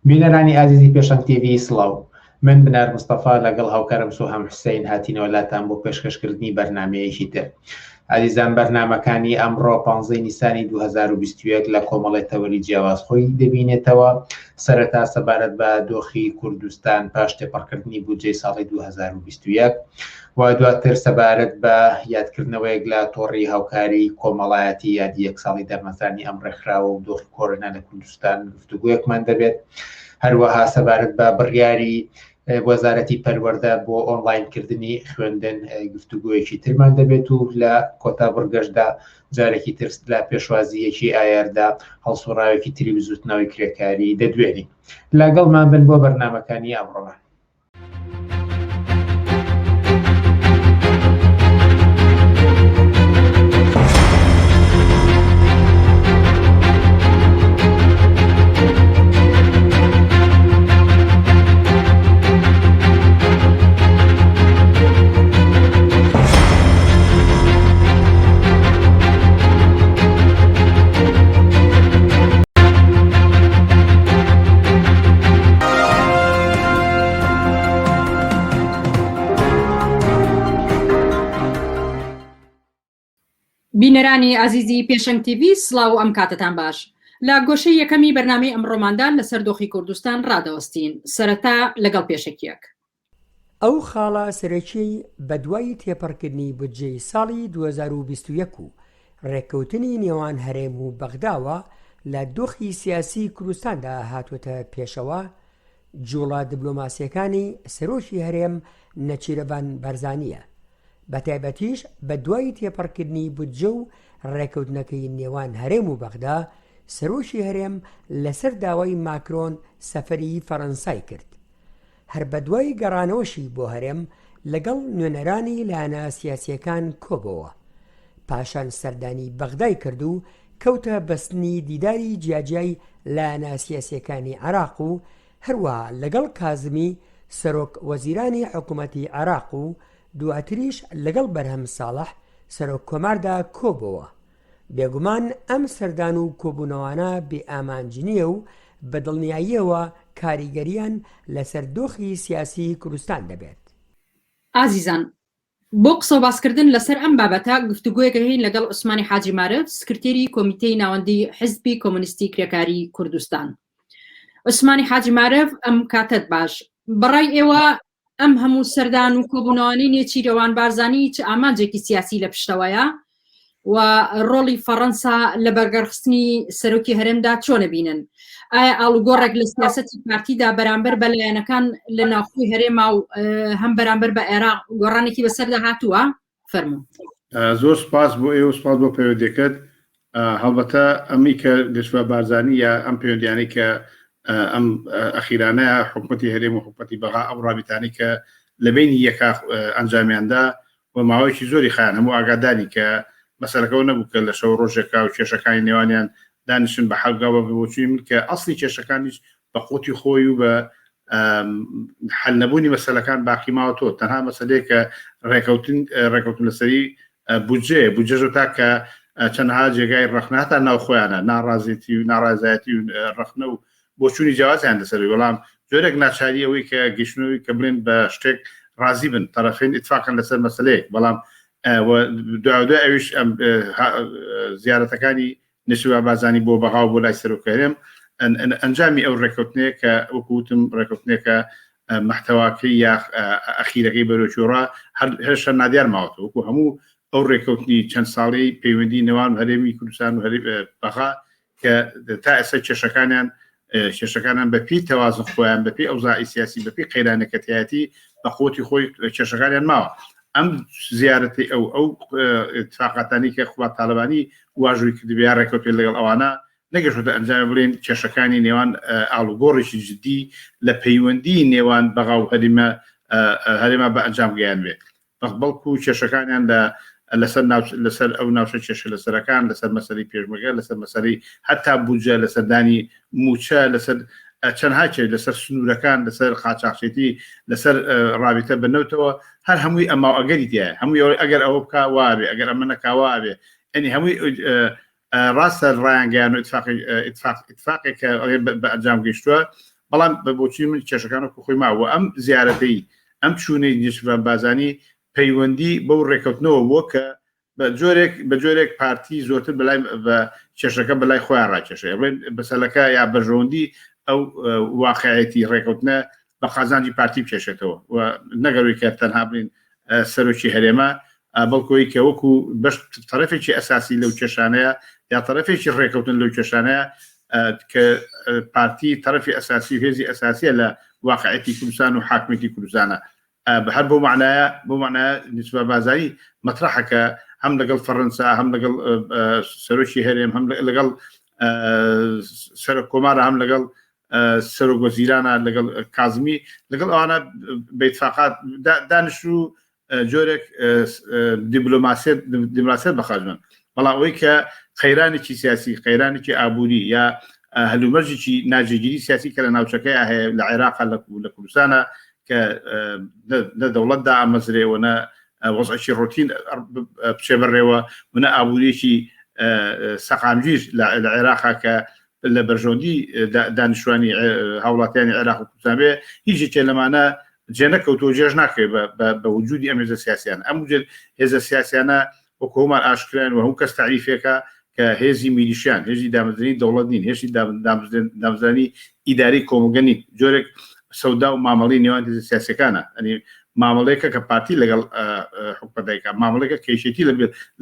بینەرانی ئازیزی پێشەنگ تیڤی سڵاو، من بنار مستەفا لەگەڵ هاوکارم سوهام حوسێین هاتینەوە لاتان بۆ پێشکەشکردنی بەرنامەیەکی تر. ئازیزان، بەرنامەکانی ئەمڕۆ 15 نیسانی 2021 لە کۆمەڵی تەوەری جیاوازخۆی دەبینێتەوە. سەرەتا سەبارەت بە دۆخی کوردستان پاش تێپەڕکردنی بودجەی ساڵی 2021 و دواتر سەبارەت بە یادکردنەوەیەک لە تۆڕی هاوکاری کۆمەڵایەتی یادی یەک ساڵی دەرمەزانی ئەم ڕێکخراوە و دۆخی کۆرۆنا لە کوردستان گفتوگویەکمان دەبێت. هەروەها سەبارەت بە بڕیاری وەزارەتی پەروەردە بۆ ئۆنلاینکردنی خوێندن گفتوگویەکی ترمان دەبێت و لە کۆتا بڕگەشتدا جارێکی تر لە پێشوازیەکی ئایاردا هەڵسوڕاوێکی تری وزوتنەوەی کرێکاری دەدوێنین. لەگەڵمان بن بۆ بەرنامەکانی ئەمڕۆمان. بینەرانی ئازیزی پێشەنگ تیڤی سڵاو ئەم کاتتان باش. لە گۆشەی یەکەمی بەرنامەی ئەمڕۆماندان لەسەر دۆخی کوردستان ڕادەوەستین. سەرەتا لەگەڵ پێشەکیەک. ئەو خاڵە سەرەکی بەدوای تێپەڕکردنی بودجەی ساڵی 2021 و ڕێککەوتنی نێوان هەرێم و بەغداوە لە دۆخی سیاسی کوردستاندا هاتوۆتە پێشەوە. جوڵە دیبلۆماسیەکانی سەرۆکی هەرێم نەچیرەڤان بەرزانیە، بە تایبەتیش بە دوای تێپەڕکردنی بودجە و ڕێکەوتنەکەی نێوان هەرێم و بەغدا، سەرۆکی هەرێم لەسەر داوای ماکرۆن سەفەری فەڕەنسای کرد. هەر بە دوای گەڕانەوەشی بۆ هەرێم لەگەڵ نوێنەرانی لایەنە سیاسیەکان کۆبەوە، پاشان سەردانی بەغدای کرد و کەوتە بەستنی دیداری جیاجیای لایەنە سیاسیەکانی عێراق و هەروەها لەگەڵ کازمی سەرۆک وەزیرانی حکوومەتی عێراق و دواتریش لەگەڵ بەرهەم ساڵح سەرۆک کۆماردا کۆبەوە. بێگومان ئەم سەردان و کۆبوونەوانە بێ ئامانجنیە و بەدڵنیاییەوە کاریگەریان لەسەر دۆخی سیاسی کوردستان دەبێت. ئازیزان، بۆ قسە و باسکردن لەسەر ئەم بابەتە گفتوگویەکە هەین لەگەڵ عوسمانی حاجی مارف، سکرتێری کۆمیتەی ناوەندی حیزبی کۆمونیستی کرێکاری کوردستان. عوسمانی حاجی مارف، ئەم کاتت باش. بەڕای ئێوە ئەم هەموو سەردان و کۆبوونەوانی نێچیرەوان بارزانی چ ئامانجێکی سیاسی لە پشتەوەیە و ڕۆڵی فەڕەنسا لە بەرگەرخستنی سەرۆکی هەرێمدا چۆنە بینن؟ ئایا ئاڵوگۆڕێک لە سیاسەتی پارتیدا بەرامبەر بە لایەنەکان لە ناوخۆی هەرێما و هەم بەرامبەر بە عێراق گۆڕانێکی بەسەردا هاتووە؟ فەرموو. زۆر سپاس بۆ ئێوە، سپاس بۆ پەیوەندیەکەت. هەڵبەتە ئەمی کە گەشتوە بارزانی یا ئەم پەیوەندیانەی کە ئەم ئەخیرانە حکوومەتی هەرێم و حکوومەتی بەغا ئەم ڕابطانی کە لە بینی یەکا ئەنجامیاندا و ماوەیەکی زۆری خایان هەموو ئاگادانی کە مەسەلەکەەوە نەبوو کە لە شەو ڕۆژێکا و کێشەکانی نێوانیان دانیشن بە حەلگاوە بۆچوی من کە ئەسڵی کێشەکانیش بە قوتی خۆی و بە حەل نەبوونی مەسەلەکان باقی ماوەتۆ تەنها مەسەلەیە کە ڕێکەوتن لەسەری بودجێژە تا کە چەندها جێگای ڕەخناتە ناو خۆیانە ناڕازێتی و ناڕازایەتی و ڕەخنە و بۆچوونی جیاوازیان لەسەری وەڵام جۆرێک ناچاری ئەوەی کە گەشتنەوەی کە بڵێن بە شتێک ڕازی بن تەرەفین ئیتفاقن لەسەر مەسەلەیەک، بەڵام دوای ئەویش زیارەتەکانی نشوە بازانی بۆ بەغاو بۆ لای سەرۆکی هەرێم ئەنجامی ئەو ڕێکەوتنەیە کە وەکوتم ڕێکەوتنێکە محتەواکەی یا ئەخیرەکەی بەرەوچۆڕا هەرشە نادیار ماوەتەوە وەکو هەموو ئەو ڕێکەوتنی چەند ساڵی پەیوەندی نێوان هەرێمی کوردستان و بەغا کە تا ئێستا کێشەکانیان بەپی تەوازن خۆیان بەپی ئەوزاعی سیاسی بەپی قەیرانەکەتایەتی بە خۆتی خۆی کێشەکانیان ماوە. ئەم زیارەتی ئەو اتفاقاتانی کە خوات تاالبانی واژووی کردبیا ڕێکەوتێ لەگەڵ ئەوانە نەگەشتە ئەنجام بڵێن کێشەکانی نێوان ئاڵوگۆڕێکی جدی لە پەیوەندی نێوان بەغا و هەرێما بە ئەنجام گەیان بێت، بەڵکو کێشەکانیان لەسەر ئەو ناوچە کێشە لەسەرەکان لەسەر مەسەری پێشمەگەر لەسەر مەسەری هەتا بودجە لەسەردانی موچە لەسەر چەند هاچێ لەسەر سنوورەکان لەسەر خاچاقچێتی لەسەر ڕابطە بنەوتەوە هەر هەمووی ئەما ئەگەری تایە هەمووی ئەگەر ئەوە بکە وابێ ئەگەر ئەمە نەکاوابێ ئەنی هەمووی ڕاستە ڕایانگەیان و اتفاقێک بە ئەنجام گەیشتووە بەڵام بۆچی من کێشەکان خۆی ماوە ئەم زیارەتەی ئەم چوونەی نیشتیمان بازانی پەیوەندی بەو ڕێکەوتنەوە بووە کە بە جۆرێک پارتی زۆرتر بەلای بە کێشەکە بەلای خۆیان ڕاکێشێ بەسەلەکە یا بەژۆندی ئەو واقعەتی ڕێکەوتنە بە قازانجی پارتی بکێشێتەوە و نەگەڕووی کە تەنها بڵین سەرۆکی هەرێمە بەڵکۆی کە وەکو بەش تەرەفێکی ئەساسی لەو کێشانەیە یا تەرەفێکی ڕێکەوتن لەو کێشانەیە کە پارتی تەرەفی ئەساسی و هێزی ئەساسیە لە واقعەتی کوردستان و حاکمیەتی کوردستانە هەر بۆ معنایە نیشتیمان بازاری مەطرحەکە هەم لەگەڵ فەڕەنسا هەم لەگەڵ سەرۆکی هەرێم هەم لەگەڵ سەرۆک کۆمارە هەم لەگەڵ سەرۆک وەزیرانە لەگەڵ کازمی لەگەڵ ئەوانە بە ئیتفاقات دانیشتوو جۆرێک دیپلۆماسیەت بەخاژن بەڵام ئەوەی کە خەیرانێکی سیاسی خەیرانێکی ئابووری یا هەلومەرجێکی ناجێگیری سیاسی کە لە ناوچەکەی هەیە لە عێراق لە کوردستانە کە نە دەوڵەتدا ئامەزرێەوە نە وەزعی ڕۆتین بچێ بڕێوە منە ئابووریەکی سەقامگیر لە عێراقا کە لە بەرژۆندی دانیشتوانی هاوڵاتیانی عێراق و کوردستان بێ هیچێکێ لەمانە جێنەکەوتۆ جێژ ناکرێت بە وجودی ئەم هێزە سیاسیان ئەم هێزە سیاسیانە وەکو هەمان ئاشکران و هەموو کەس تعریفێکە کە هێزی میلیشیان هێزی دامەزرانی دەوڵەت نین هێزی دامەزرانی ئیداری کۆمەلگەنی جۆرێک سەودا و مامەڵی نێوان هێزە سیاسەکانە ئەنی مامەڵەیەکە کە پارتی لەگەڵ حکومەتەکە مامەڵەیەکە کێشێتی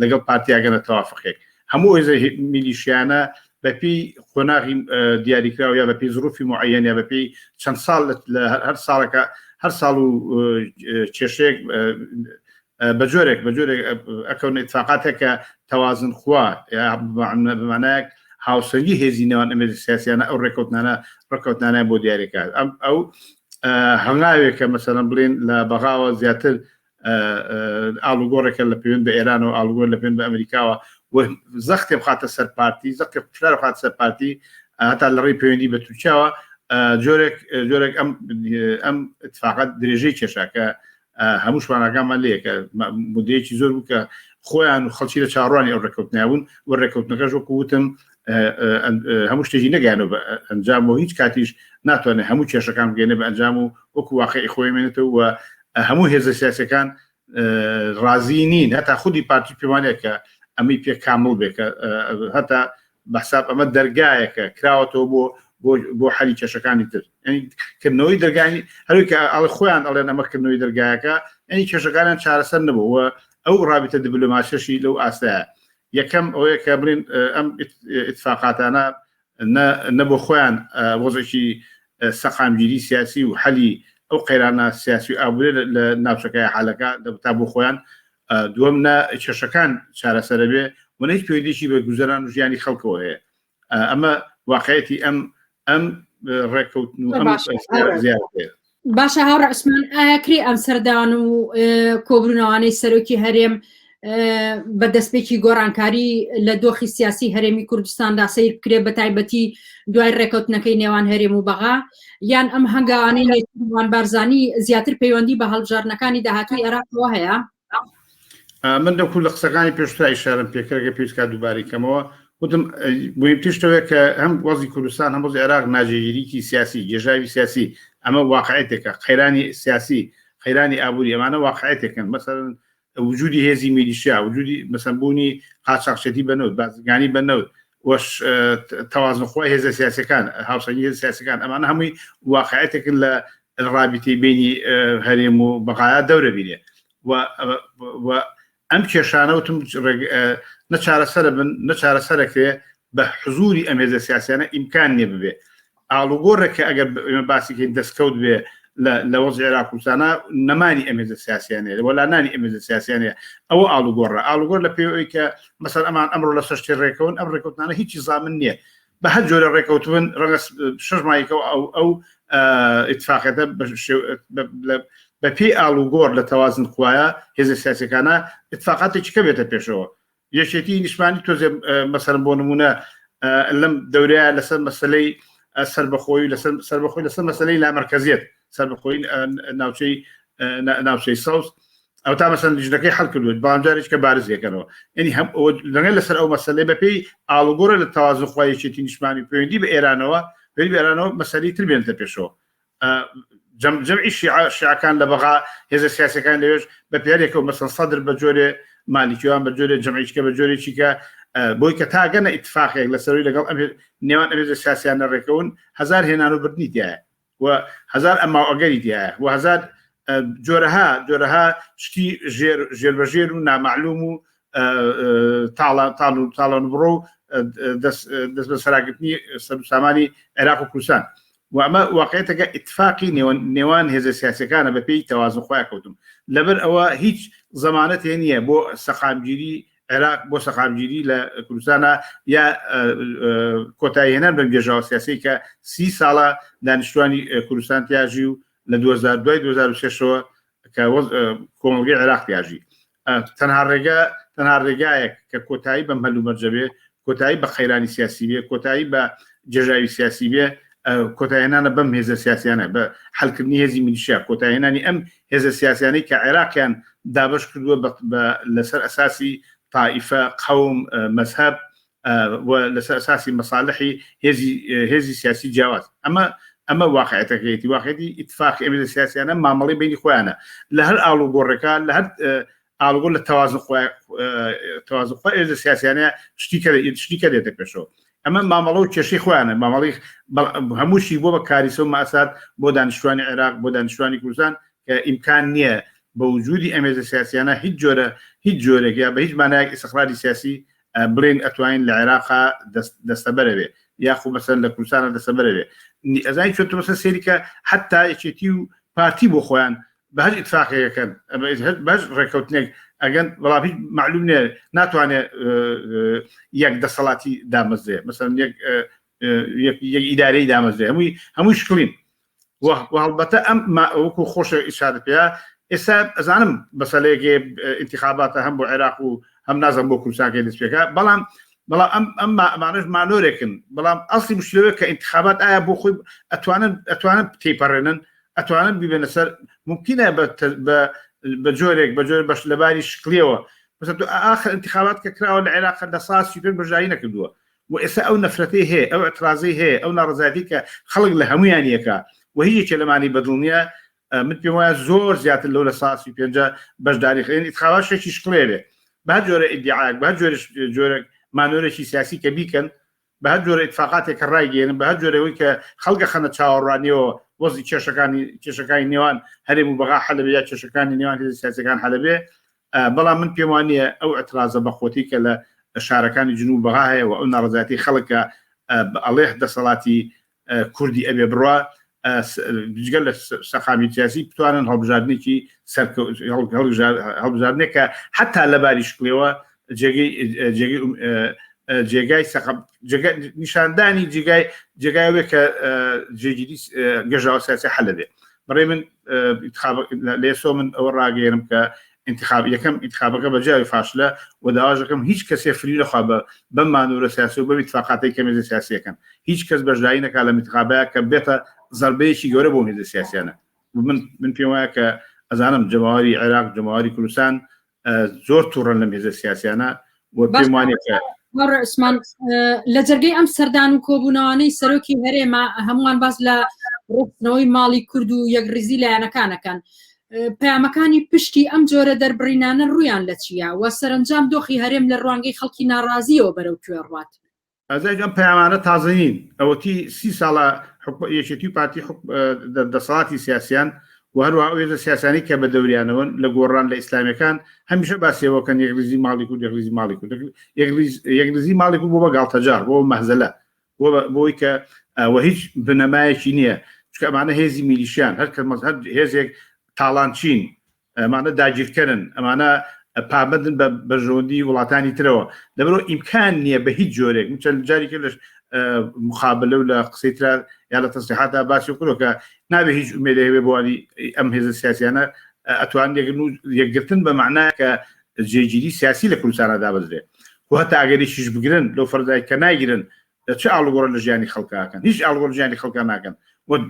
لەگەڵ پارتیاگەنە تەوافقێک هەموو هێزە میلیشیانە بەپی خۆناغی دیاریکراوە یا بەپی زروفی معەنە یا بەپی چەند ساڵ لە هەر ساڵ و کێشەیەک بە جۆرێک ئەکەون ئیتفاقاتێکە تەوازن خوا بمانایەک هاوسەنگی هێزی نێوان ئەمە سیاسیانە ئەو ڕێکەوتنانە بۆ دیاریکات ئەو هەنگاوێکە مەسەڵەن بڵێن لە بەغاوە زیاتر ئاڵوگۆڕێکە لە پەیوەند بە ئێران و ئاڵوگۆر لە پێوەند بە ئەمریکاوە زەختێ بخاتە سەر پارتی زەختێ پشار بخاتە سەر پارتی هەتا لە ڕێی پەیوەندی بە تورکیاوە جۆرێک ئەم اتفاقات درێژەی کێشاکە هەمووشمانەکانمان لەیەکە مدەیەکی زۆر بوو کە خۆیان و خەڵکی لە چاڕوانی ئەو ڕێکەوتنیابوون و ڕێکەوتنەکەش وەکو وتم هەموو شتێکی نەگەیانەوە بە ئەنجام و هیچ کاتیش ناتوانێت هەموو کێشەکان بگەێنێ بە ئەنجام و وەکو واقعی خۆی مێنێتەوە و هەموو هێزە سیاسەکان ڕازی نین هەتا خودی پارتی پێوانەیە کە ئەمی پێ کامل بێکە هەتا بەحساب ئەمە دەرگایەکە کراوەتەوە بۆ حەلی کێشەکانی تر کردنەوەی دەرگانی هەروکە خۆیان ئەڵێن ئەمەکردنەوەی دەرگایەکە ئەنی کێشەکانیان چارەسەر نەبووە ئەو ڕابطە دیپلۆماسیەشی لەو ئاستەیە یەکەم ئەوەیە کە بڵین ئەم اتفاقاتانە نەبوو خۆیان وەزێکی سەقامگیری سیاسی و حەلی ئەو قەیرانە سیاسی و ئابوورێ لە ناوچەکەی حالەکە دەبتا بۆ خۆیان دووەم کێشەکان چارەسەرە بێ و هیچ پەیوەندیشی بە گوزەران و ژیانی خەڵکەوە هەیە ئەمە واقعەتی ئەم ڕێکەوتن باشە هاوڕە عوسمان ئاکرێ ئەم سەردان و کۆبوونەوانەی سەرۆکی هەرێم بە دەستپێکی گۆڕانکاری لە دۆخی سیاسی هەرێمی کوردستاندا سیر بکرێ بە تایبەتی دوای ڕێکەوتنەکەی نێوان هەرێم و بەغا یان ئەم هەنگاوانەی نێوان بارزانی زیاتر پەیوەندی بە هەڵبژاردنەکانی داهاتووی عێراقەوە هەیە من دەکو لە قسەکانی پێشتر ئیشارەم پێکرێکە پێویستکە دووباری کەمەوە وتم مهمترشتەوە کە هەم وەزی کوردستان هەم وەزی عێراق ناجێگیریکی سیاسی گێژاوی سیاسی ئەمە واقعەتێکە خەیرانی سیاسی خەیرانی ئابووری ئەمانە واقعەتێکن مەسەڵەن وجودی هێزی میلیشیا وجودی مەسەنبوونی قاچاقچێتی بەنەوت بازرگانی بەنەوت وەش تەوازنخوای هێزە سیاسەکان هاوسەنگی هێزە سیاسەکان ئەمانە هەمووی واقعەتێکن لە رابطەی بینی هەرێم و بەغایا دەورە بینێ و ئەم کێشانەوتم نەچارەسەرە بن نەچارەسەرەکرێ بە حزوری ئەم هێزە سیاسیانە ئیمکان نیە ببێ ئاڵوگۆڕێکە ئەگەر باسیکەین دەستکەوت بێ لە وەزی عێراق کوردستانە نەمانی ئەم هێزە سیاسیانەیە وەلانانی ئەم هێزە سیاسیانەیە ئەوە ئاڵوگۆڕ لە پێوەی کە مەسەڵ ئەمان ئەمڕۆ لە سەر شتێ ڕێکەون ئەم ڕێکەوتنانە هیچی زامن نییە بە هەر جۆرە ڕێکەوتبن ڕەنگە 6 مایکەوە ئەو ئیتفاقەتە بە پێی ئاڵوگۆڕ لە تەوازن خوایە هێزە سیاسەکانە اتفاقاتێکی کە بێتە پێشەوە یەکێتی نیشتمانی تۆزێ مەسەرم بۆ نمونە لەم دەورەیە لەسەر مەسەلەی سەربەخۆی لەسەر مەسەلەی لامەرکەزیەت سەربەخۆی ناوچەی سەوز ئەو تا مەسەن لیژنەکەی حەڵ کردوێت بەڵامجارێک کە بارزیەکەنەوە ینی لەگەڵ لەسەر ئەو مەسەلەی بەپێی ئاڵوگۆڕە لە تەوازن خوایەکێتی نیشتمانی پەیوەندی بە ئێرانەوە پێی بێرانەوە مەسەلی تر بێنتە پێشەوە جەمعی شیعەکان لە بەغا هێزە سیاسەکان لەوێش بە پیارێکەوە مەسەن سەدر بە جۆرێ مالیکیوان بە جۆرێ جەمعیچکە بە جۆرێکی کە بۆی کە تاگەنە ئیتفاقێک لەسەروی لەگەڵ نێوان ئەمێزە سیاسیانە ڕێکەون هزار هێنان و بردنی تایە و هزار ئەما ئەگەری تایە و هزار جۆرەها شتی ژێربەژێر و نامەعلوم و تاڵان بڕۆ و دەست بە سەراگرتنی سامانی عێراق و کوردستان و ئەمە واقعیتەکە ئیتفاقی نێوان هێزە سیاسەکانە بە پێی تەوازن خۆیان کەوتم لەبەر ئەوە هیچ زەمانەت نییە بۆ سەقامگیری عێراق بۆ سەقامگیری لە کوردستانە یا کۆتاییهێنان بە گێژاوە سیاسی کە 30 ساڵە دانیشتوانی کوردستان تیاژی و لە 2002-2006ەوە کە کۆمەڵگەی عێراق تیاژی تەنها ڕێگایەک کە کۆتایی بەم هەلومەرجە بێ کۆتایی بە خەیرانی سیاسی بێ کۆتایی بە جێژاوی سیاسی بێ کۆتاییهێنانە بەم هێزە سیاسیانە بە حەلکردنی هێزی میلیشیا کۆتاییهێنانی ئەم هێزە سیاسیانەی کە عێراقیان دابش کردووە لەسەر ئەساسی طائفە قەوم مەذهب و لەسەر ئەساسی مەصالحی هێزی سیاسی جیاواز ئەمە واقعیتەکەیەتی واقعیەتی ئیتفاقی ئەمێزە سیاسیانە مامەڵی بینی خۆیانە لە هەر ئاڵوگۆڕێکە لە هەر ئاڵگۆ لە تەوازنخوا ئێزە سیاسیانە شتیکە دێتە پێشەوە ئەمە مامەڵە و کێشەی خۆیانە مامەڵی هەمووشی بۆ بە کاریسە و مەساد بۆ دانیشتوانی عێراق بۆ دانیشتوانی کوردستان کە ئیمکان نییە بە وجودی ئەمێزە سیاسیانە هیچ جۆرێک یا بە هیچ مانایەک ئیستیقرالی سیاسی بڵێن ئەتوانین لە عێراقا دەستەبەرەوێ یاخو مەسەن لە کوردستانە دەستەبەرەوێ ئەزای چۆن مەسە سێری کە حتا یەکێتی و پارتی بۆ خۆیان بە هەر ئیتفاقیەکەن بەش ڕێکەوتنێک ئەگەن بەڵام هیچ معلوم نیە ناتوانێت یەک دەسەڵاتی دامەزێ مەسەن یەک ئیدارەی دامەزێ هەمووی شکلین هەڵبەتە ئەم وەکو خۆشە ئیشارە پێە ئێستا ئەزانم بەسەلەیەکێ انتخاباتە هەم بۆ عێراق و هەم نازم بۆ کوردستانکە دەست پێکە بەڵام ئەم ئەمانش مانۆرێکن بەڵام ئەسڵی مشکلەوە کە انتخابات ئایا بۆ خۆی ئەتوانن تێپەڕێنن ئەتوانن ببێنە سەر ممکنە بە جۆرێک بەش لەباری شکلیەوە ئاخر انتخابات کە کراوە لە عێراق لە ساسی پێ بەژایی نەکردووە و ئێستا ئەو نەفرەتەی هەیە ئەو ئەترازەی هەیە ئەو ناڕزاتی کە خەڵک لە هەمویان یەکە و هیچێکە لەمانی بەدڵنیە من پێم وایە زۆر زیاتر لەو لە ساسی پێنج بەشداری خێن انتخابات شتێکی شکلێرێ بە هەر جۆرە ئیدعاک بە هەر جۆرە مانۆرێکی سیاسی کە بیکەن بە هەر جۆرە اتفاقاتێک کە ڕایگەێنن بە هەر جۆرەوەی کە خەڵکە خەنە چاوەڕوانیەوە وەزی کێشەکانی نێوان هەرێم و بەغا حەلەبێ یا کێشەکانی نێوان هێزە سیاسەکان حەلەبێ بەڵام من پێم وانە ئەو ئەترازە بەخۆتی کە لە شارەکانی جنوب بەغا هەیە و ئەو ناڕزاتی خەڵکە ئەڵێ دەسەڵاتی کوردی ئەبێ بڕوا جگەل لە سەقامی سیاسی بتوانن هەڵبژاردنێکی هەڵبژاردنێکە حتا لەباری شکلەوە جێگای نیشاندانی جێگایەوە کە جێگیری گەژاوە سیاسی حەلەبێ بڕێ من لێسۆ من ئەوە ڕاگەێنم کە یەکەم ئینتخابەکە بەجیاوی فاشلە و داواژەکەم هیچ کەسێ فری نەخوا بەم مانوورە سیاسی و بەم ئیتفاقاتی کە مێزە سیاسیەکەن هیچ کەس بەشداری نەکا لە انتخابەیە کە بێتە زەربەیەکی گەورە بۆ مێزە سیاسیانە من پێم وایە کە ئەزانم جەماوەری عێراق جەماوەری کوردستان زۆر تووڕەن لە مێزە سیاسیانە و پێم وانێ کە عثمان لە جەرگەی ئەم سەردان و کۆبوونەوەی سەرۆکی هەرێمە هەمووان باس لە ڕۆخنەوەی ماڵی کورد و یەکریزی لایەنەکانەکەن پەیامەکانی پشتی ئەم جۆرە دەربڕینانە ڕویان لە چیە و سەرنجام دۆخی هەرێم لە ڕوانگەی خەڵکی ناڕازیەوە بەرەو کوێ ڕوات ئەزای ئەم پەیامانە تازەنین ئەوەتی 30 ساڵە یەکێتی و پارتی دەسەڵاتی سیاسیان و هەروە ئەوێزە سیاسانی کە بە دەوریانەوە لە گۆڕان لە ئیسلامیەکان هەمیشە باسیەوەکەن یەکریزی ماڵی کورد یەکریزی ماڵی کورد یەکریزی ماڵی کورد بۆ بە گاڵتەجار بۆ مەهزەلە بۆی کە وە هیچ بنەمایەکی نییە چکە ئەمانە هێزی میلیشیان هەر هێزێک تاڵانچین ئەمانە داگیرکردن ئەمانە پابندن بە ژۆندی وڵاتانی ترەوە لەبەرەوە ئیمکان نییە بە هیچ جۆرێک چەند جاری کرد لە مخابلە و لە قسەی ترا یا لە تەسلیحاتە باسی کردەوە کە نابێ هیچ ئومێدە هەبێ بۆوانی ئەم هێزە سیاسیانە ئەتوان یەکگرتن بە معنای کە جێگیری سیاسی لە کوردستانە دابەزرێ و هەتا ئەگەریشیش بگرن لەو فەرزای کە ناگیرن چه ئاڵوگۆڕە لە ژیانی خەڵکاکەن هیچ ئاڵوگۆڕ ژیانی خەڵکا ناکەن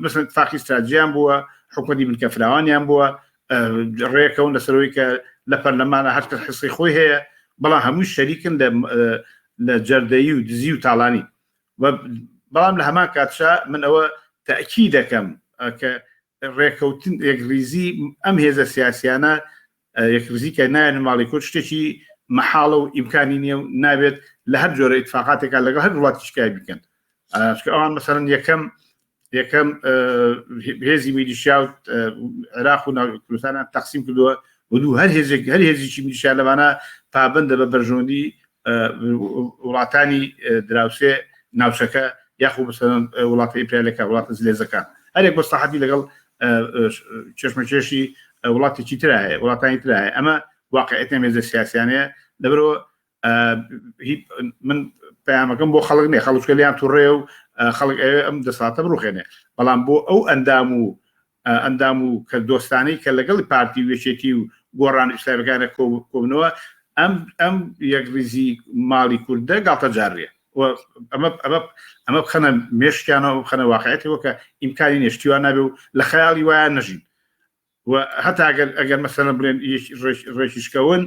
مثلا اتفاقی استراتیژیان بووە حکومەتی بنکەفراوانیان بووە ڕێکەون لەسەرەوەی کە لە پەرلەمانە هەر کەس حسی خۆی هەیە بەڵام هەمووی شەریکن لە جەردەیی و دزی و تاڵانی بەڵام لە هەمان کاتشا من ئەوە تاکی دەکەم کە ڕێکەوتن یەکریزی ئەم هێزە سیاسیانە یەکریزی کە نایەن ماڵی کورد شتێکی مەحاڵە و ئیمکانی نییە و نابێت لە هەر جۆرە ئیتفاقاتێکا لەگەڵ هەر وڵاتی شکای بکەن ئەوان مەسەرەن یەکەم هێزی میلیشیا و عێراق و کوردستان تەقسیم کردووە و دوو هەر هێزێکی میلیشیا لەوانە پابندە بە بەرژۆندی وڵاتانی دراوسێ ناوچەکە یاخو مەسەرەن وڵاتی ئیمپریالەکە وڵاتە زلێزەکان هەرێک بەستەحەتی لەگەڵ چێشمەچێشی وڵاتێکی تر هەیە وڵاتانی تر هەیە ئەمە واقعیەتە هێزە سیاسیانەیە لەبەرەوە من پەیامەکەم بۆ خەڵک نێ خەڵک لیان تووڕێ و خەڵک ئەم دەساتە بڕوخێنێ بەڵام بۆ ئەو ئەندام و کە دۆستانەی کە لەگەڵی پارتی وێچێتی و گۆڕان ئیسلامەکانە کۆبنەوە ئەم یەکریزی ماڵی کوردە گاڵتە جاڕیە ئەمە بخەنە مێشکیانەوە بخەنە واقعیەتەوە کە ئیمکانی نێشتیوان نابێ و لە خەیاڵی وایە نەژین و هەتا ئەگەر مەسەلەن بڵێن ڕێکیشکەون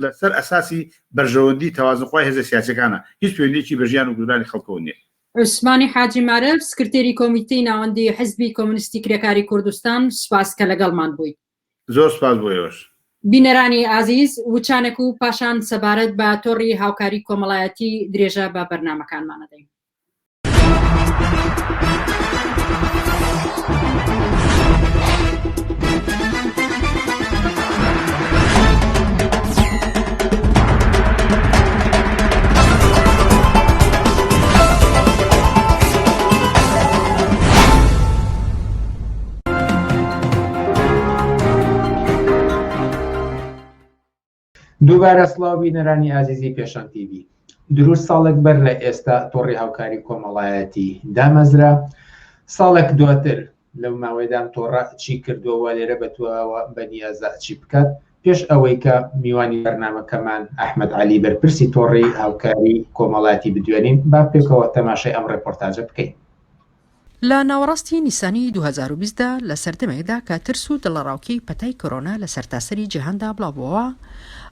لەسەر ئەساسی بەرژەوەندی تەوازنخوای هێزە سیاسەکانە هیچ پەیوەندیەکی بە ژیان و گوردانی خەڵکەوە نییە. عوسمانی حاجی مارف سکرتێری کۆمیتەی ناوەندی حزبی کۆمونیستی کرێکاری کوردستان سوپاس کە لەگەڵمان بووی. زۆر سوپاس بۆیەوەش. بینەرانی ئازیز وچانێک و پاشان سەبارەت بە تۆڕی هاوکاری کۆمەڵایەتی درێژە بە بەرنامەکانمانەدەین. دووبارە سڵاو بینەرانی ئازیزی پێشان تیڤ دروست ساڵێک بەر لە ئێستا تۆڕی هاوکاری کۆمەڵایەتی دامەزرا ساڵێک دواتر لەو ماوەیەدام تۆڕە چی کردووە لێرە بەتوەوە بەنیازە چی بکات پێش ئەوەی کە میوانی بەرنامەکەمان ئەحمەد عەلی بەرپرسی تۆڕی هاوکاری کۆمەڵایەتی بدوێنین با پێکەوە تەماشای ئەم ڕێپۆرتاژە بکەین. لە ناوەڕاستی نیسانی 2020دا لە سەردەمێکدا کە ترس و دڵەڕاوکەی پەتای کۆرۆنا لە سەرتاسەری جیهاندا بڵاوبووەوە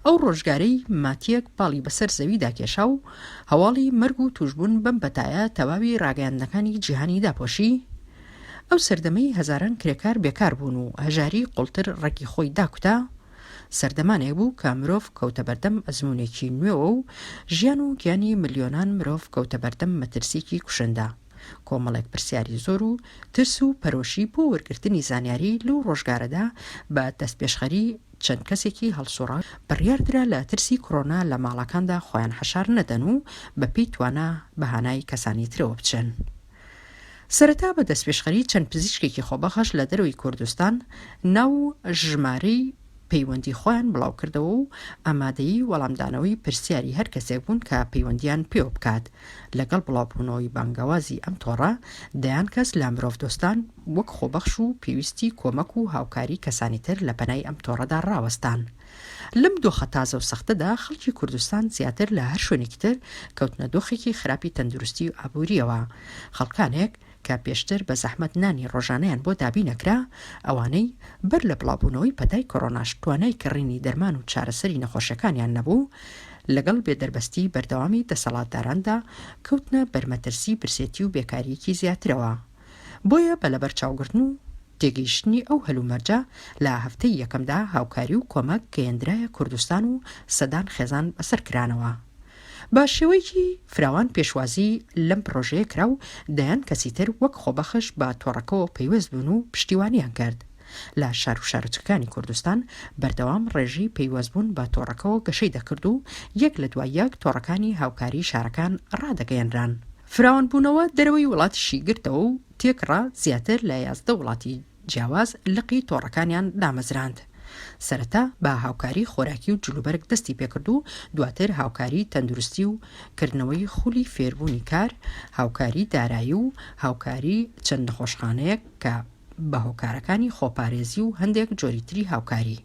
ئەو ڕۆژگارەی ماتیەک باڵی بەسەر زەویدا کێشا و هەواڵی مەرگ و توشبوون بەم پەتایە تەواوی ڕاگەیاندنەکانی جیهانی داپۆشی ئەو سەردەمەی هەزاران کرێکار بێکار بوون و هەژاری قوڵتر ڕێکی خۆی داکوتا سەردەمانێک بوو کە مرۆڤ کەوتە بەردەم ئەزموونێکی نوێەوە و ژیان و گیانی ملیۆنان مرۆڤ کەوتە بەردەم مەترسیکی کوشندا کۆمەڵێک پرسیاری زۆر و ترس و پەرۆشی بۆ وەرگرتنی زانیاری لەو ڕۆژگارەدا بە دەستپێشخەری چەند کەسێکی هەڵسوڕا بڕیاردرا لە ترسی کۆرۆنا لە ماڵەکاندا خۆیان حەشار نەدەن و بەپێی توانە بەهانای کەسانی ترەوە بچن. سەرەتا بە دەستپێشخەری چەند پزیشکێکی خۆبەخش لە دەرەوەی کوردستان ناو ژمارەی پەیوەندی خۆیان بڵاو کردەوە و ئامادەیی وەڵامدانەوەی پرسیاری هەر کەسێک بوون کە پەیوەندیان پێوە بکات لەگەڵ بڵاوبوونەوەی بانگەوازی ئەم تۆڕە دەیان کەس لە مرۆڤ دۆستان وەک خۆبەخش و پێویستی کۆمەک و هاوکاری کەسانی تر لە پەنای ئەم تۆڕەدا ڕاوەستان. لەم دۆخە تازە و سەختەدا خەڵکی کوردستان زیاتر لە هەر شوێنێکی تر کەوتنە دۆخێکی خراپی تەندروستی و ئابووریەوە خەڵکانێک کە پێشتر بە زەحمەت نانی ڕۆژانەیان بۆ دابی نەکرا ئەوانەی بەر لە بڵاوبوونەوەی پەتای کۆرۆناش توانای کڕینی دەرمان و چارەسەری نەخۆشەکانیان نەبوو لەگەڵ بێدەربەستی بەردەوامی دەسەڵاتداراندا کەوتنە بەرمەترسی برسێتی و بێکاریەکی زیاترەوە بۆیە بە لەبەر چاوگرتن و تێگەیشتنی ئەو هەلومەرجە لە هەفتەی یەکەمدا هاوکاری و کۆمەک گەیەندرایە کوردستان و سەدان خێزان بەسەرکرانەوە بە شێوەیەکی فراوان پێشوازی لەم پرۆژەیە کرا و دەیان کەسی تر وەک خۆبەخش بە تۆڕەکەەوە پەیوەست بوون و پشتیوانیان کرد لە شار و شارچەکانی کوردستان بەردەوام ڕێژی پەیوەستبوون بە تۆڕەکەەوە گەشەی دەکرد و یەک لە دوای یەک تۆڕەکانی هاوکاری شارەکان ڕادەگەیەنران فراوانبوونەوە دەرەوەی وڵاتیشی گرتەوە و تێکڕا زیاتر لە 11 وڵاتی جیاواز لقی تۆڕەکانیان دامەزراند سەرەتا بە هاوکاری خۆراکی و جلوبەرگ دەستی پێکرد و دواتر هاوکاری تەندروستی و کردنەوەی خولی فێربوونی کار هاوکاری دارایی و هاوکاری چەند نەخۆشخانەیەک کە بە هۆکارەکانی خۆپارێزی و هەندێک جۆریتری هاوکاری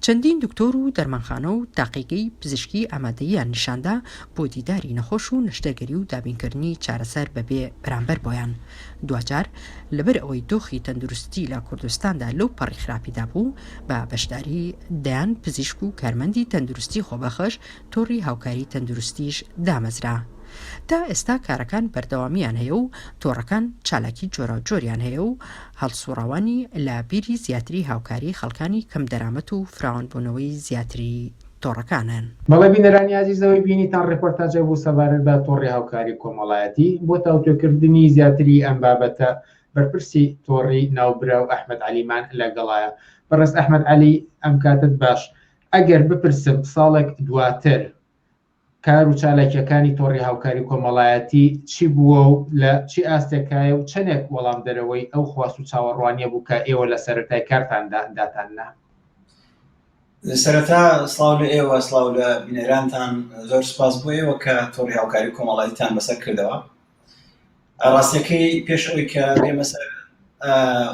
چەندین دکتۆر و دەرمانخانە و تاقیگەی پزیشکی ئامادەییان نیشاندا بۆ دیداری نەخۆش و نەشتەرگەری و دابینکردنی چارەسەر بەبێ بەرامبەر بۆیان دوجار لەبەر ئەوەی دۆخی تەندروستی لە کوردستاندا لەو پەڕی خراپیدا بوو بە بەشداری دەیان پزیشک و کارمەندی تەندروستی خۆبەخش تۆڕی هاوکاری تەندروستیش دامەزرا تا ئێستا کارەکان بەردەوامیان هەیە و تۆڕەکان چالاکی جۆرە جۆریان هەیە و هەڵسوڕاوانی لە بیری زیاتری هاوکاری خەڵکانی کەم دەرامەت و فراوانبوونەوەی زیاتری تۆڕەکانن. بەڵێ بینەرانی عزیزەوەی بینیتان ڕێپۆرتاژە بوو سەبارەت بە تۆڕی هاوکاری کۆمەڵایەتی بۆ تاوتۆکردنی زیاتری ئەم بابەتە بەرپرسی تۆڕی ناوبرا و ئەحمەد عەلیمان لەگەڵایە. بەڕێز ئەحمەد عەلی ئەم کاتت باش، ئەگەر بپرسم ساڵێک دواتر کار و چالاکیەکانی تۆڕی هاوکاری کۆمەڵایەتی چی بووە و لە چی ئاستێکایە و چەندێک وەڵام دەرەوەی ئەو خواست و چاوەڕوانیە بوو کە ئێوە لە سەرەتای کارتاندا داتاننا؟ سەرەتا سڵاو لە ئێوە، سڵاو لە بینەرانتان، زۆر سوپاس بۆ ئێوە کە تۆڕی هاوکاری کۆمەڵایەتیتان بەسەر کردەوە. ڕاستیەکەی پێش ئەوەی کە بێمە سەر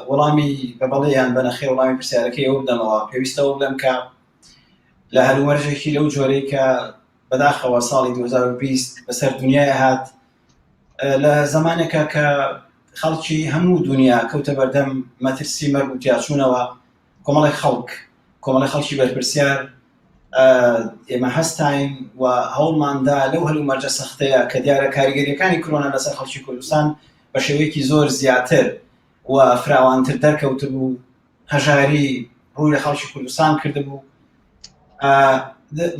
وەڵامی بەبەڵەیان بەنەخێر وەڵامی پرسیارەکەی ئەوە بدەمەوە، پێویستەوە بڵێم کە لە هەلومەرجێکی لەو جۆرەی کە بەداخەوە ساڵی 2020 بەسەر دنیای هات، لە زمانێکە کە خەڵکی هەموو دنیا کەوتە بەردەم مەترسی مەرگ و تیاچوونەوە، کۆمەڵی خەڵکی بەرپرسیار ئێمە هەستاین و هەوڵماندا لەو هەلومەرجە سەختەیە کە دیارە کاریگەریەکانی کۆرۆنا لەسەر خەڵکی کوردستان بە شێوەیەکی زۆر زیاتر و فراوانتر دەرکەوت بوو، هەژاری ڕووی لە خەڵکی کوردستان کردبوو،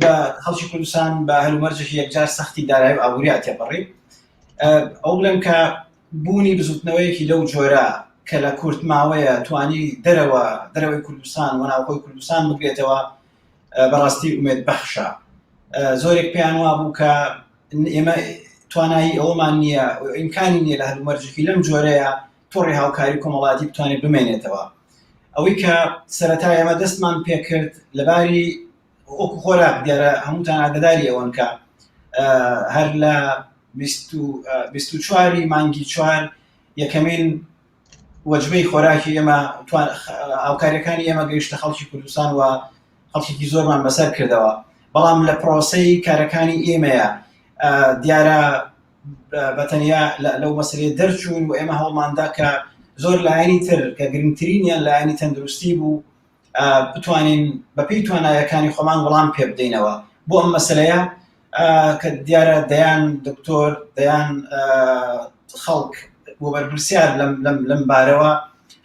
بە خەڵکی کوردستان بە هەلومەرجێکی یەکجار سەختی دارایی و ئابووری تێپەڕی. ئەو بڵێم کە بوونی بزوتنەوەیەکی لەو جۆرە کە لە کورت ماوەیە توانی دەرەوەی کوردستان و ناوخۆی کوردستان بگرێتەوە، بەڕاستی ئومێد بەخشە. زۆرێک پێیان وا بوو کە ئێمە توانایی ئەوەمان نییە، ئیمکانی نییە لە هەلومەرجێکی لەم جۆرەیە تۆڕی هاوکاری کۆمەڵایەتی بتوانێت بمێنێتەوە. ئەوەی کە سەرەتا ئێمە دەستمان پێکرد لەباری وەکو خۆراک، دیارە هەمووتان ئاگاداری ئەوەن کە هەر لە 24 مانگی 4 یەکەمین وەجبەی خۆراکی ئێمە هاوکاریەکانی ئێمە گەیشتە خەڵکی کوردستان و خەڵکێکی زۆرمان بەسەر کردەوە. بەڵام لە پرۆسەی کارەکانی ئێمەیە دیارە بەتەنیا لەو مەسەلەیە دەرچوون و ئێمە هەوڵماندا کە زۆر لایەنی تر کە گرنگترینیان لایەنی تەندروستی بوو بتوانین بەپێی توانایەکانی خۆمان وەڵام پێ بدەینەوە بۆ ئەم مەسەلەیە کە دیارە دەیان دکتۆر دەیان خەڵک بۆ بەرپرسیار لەم بارەوە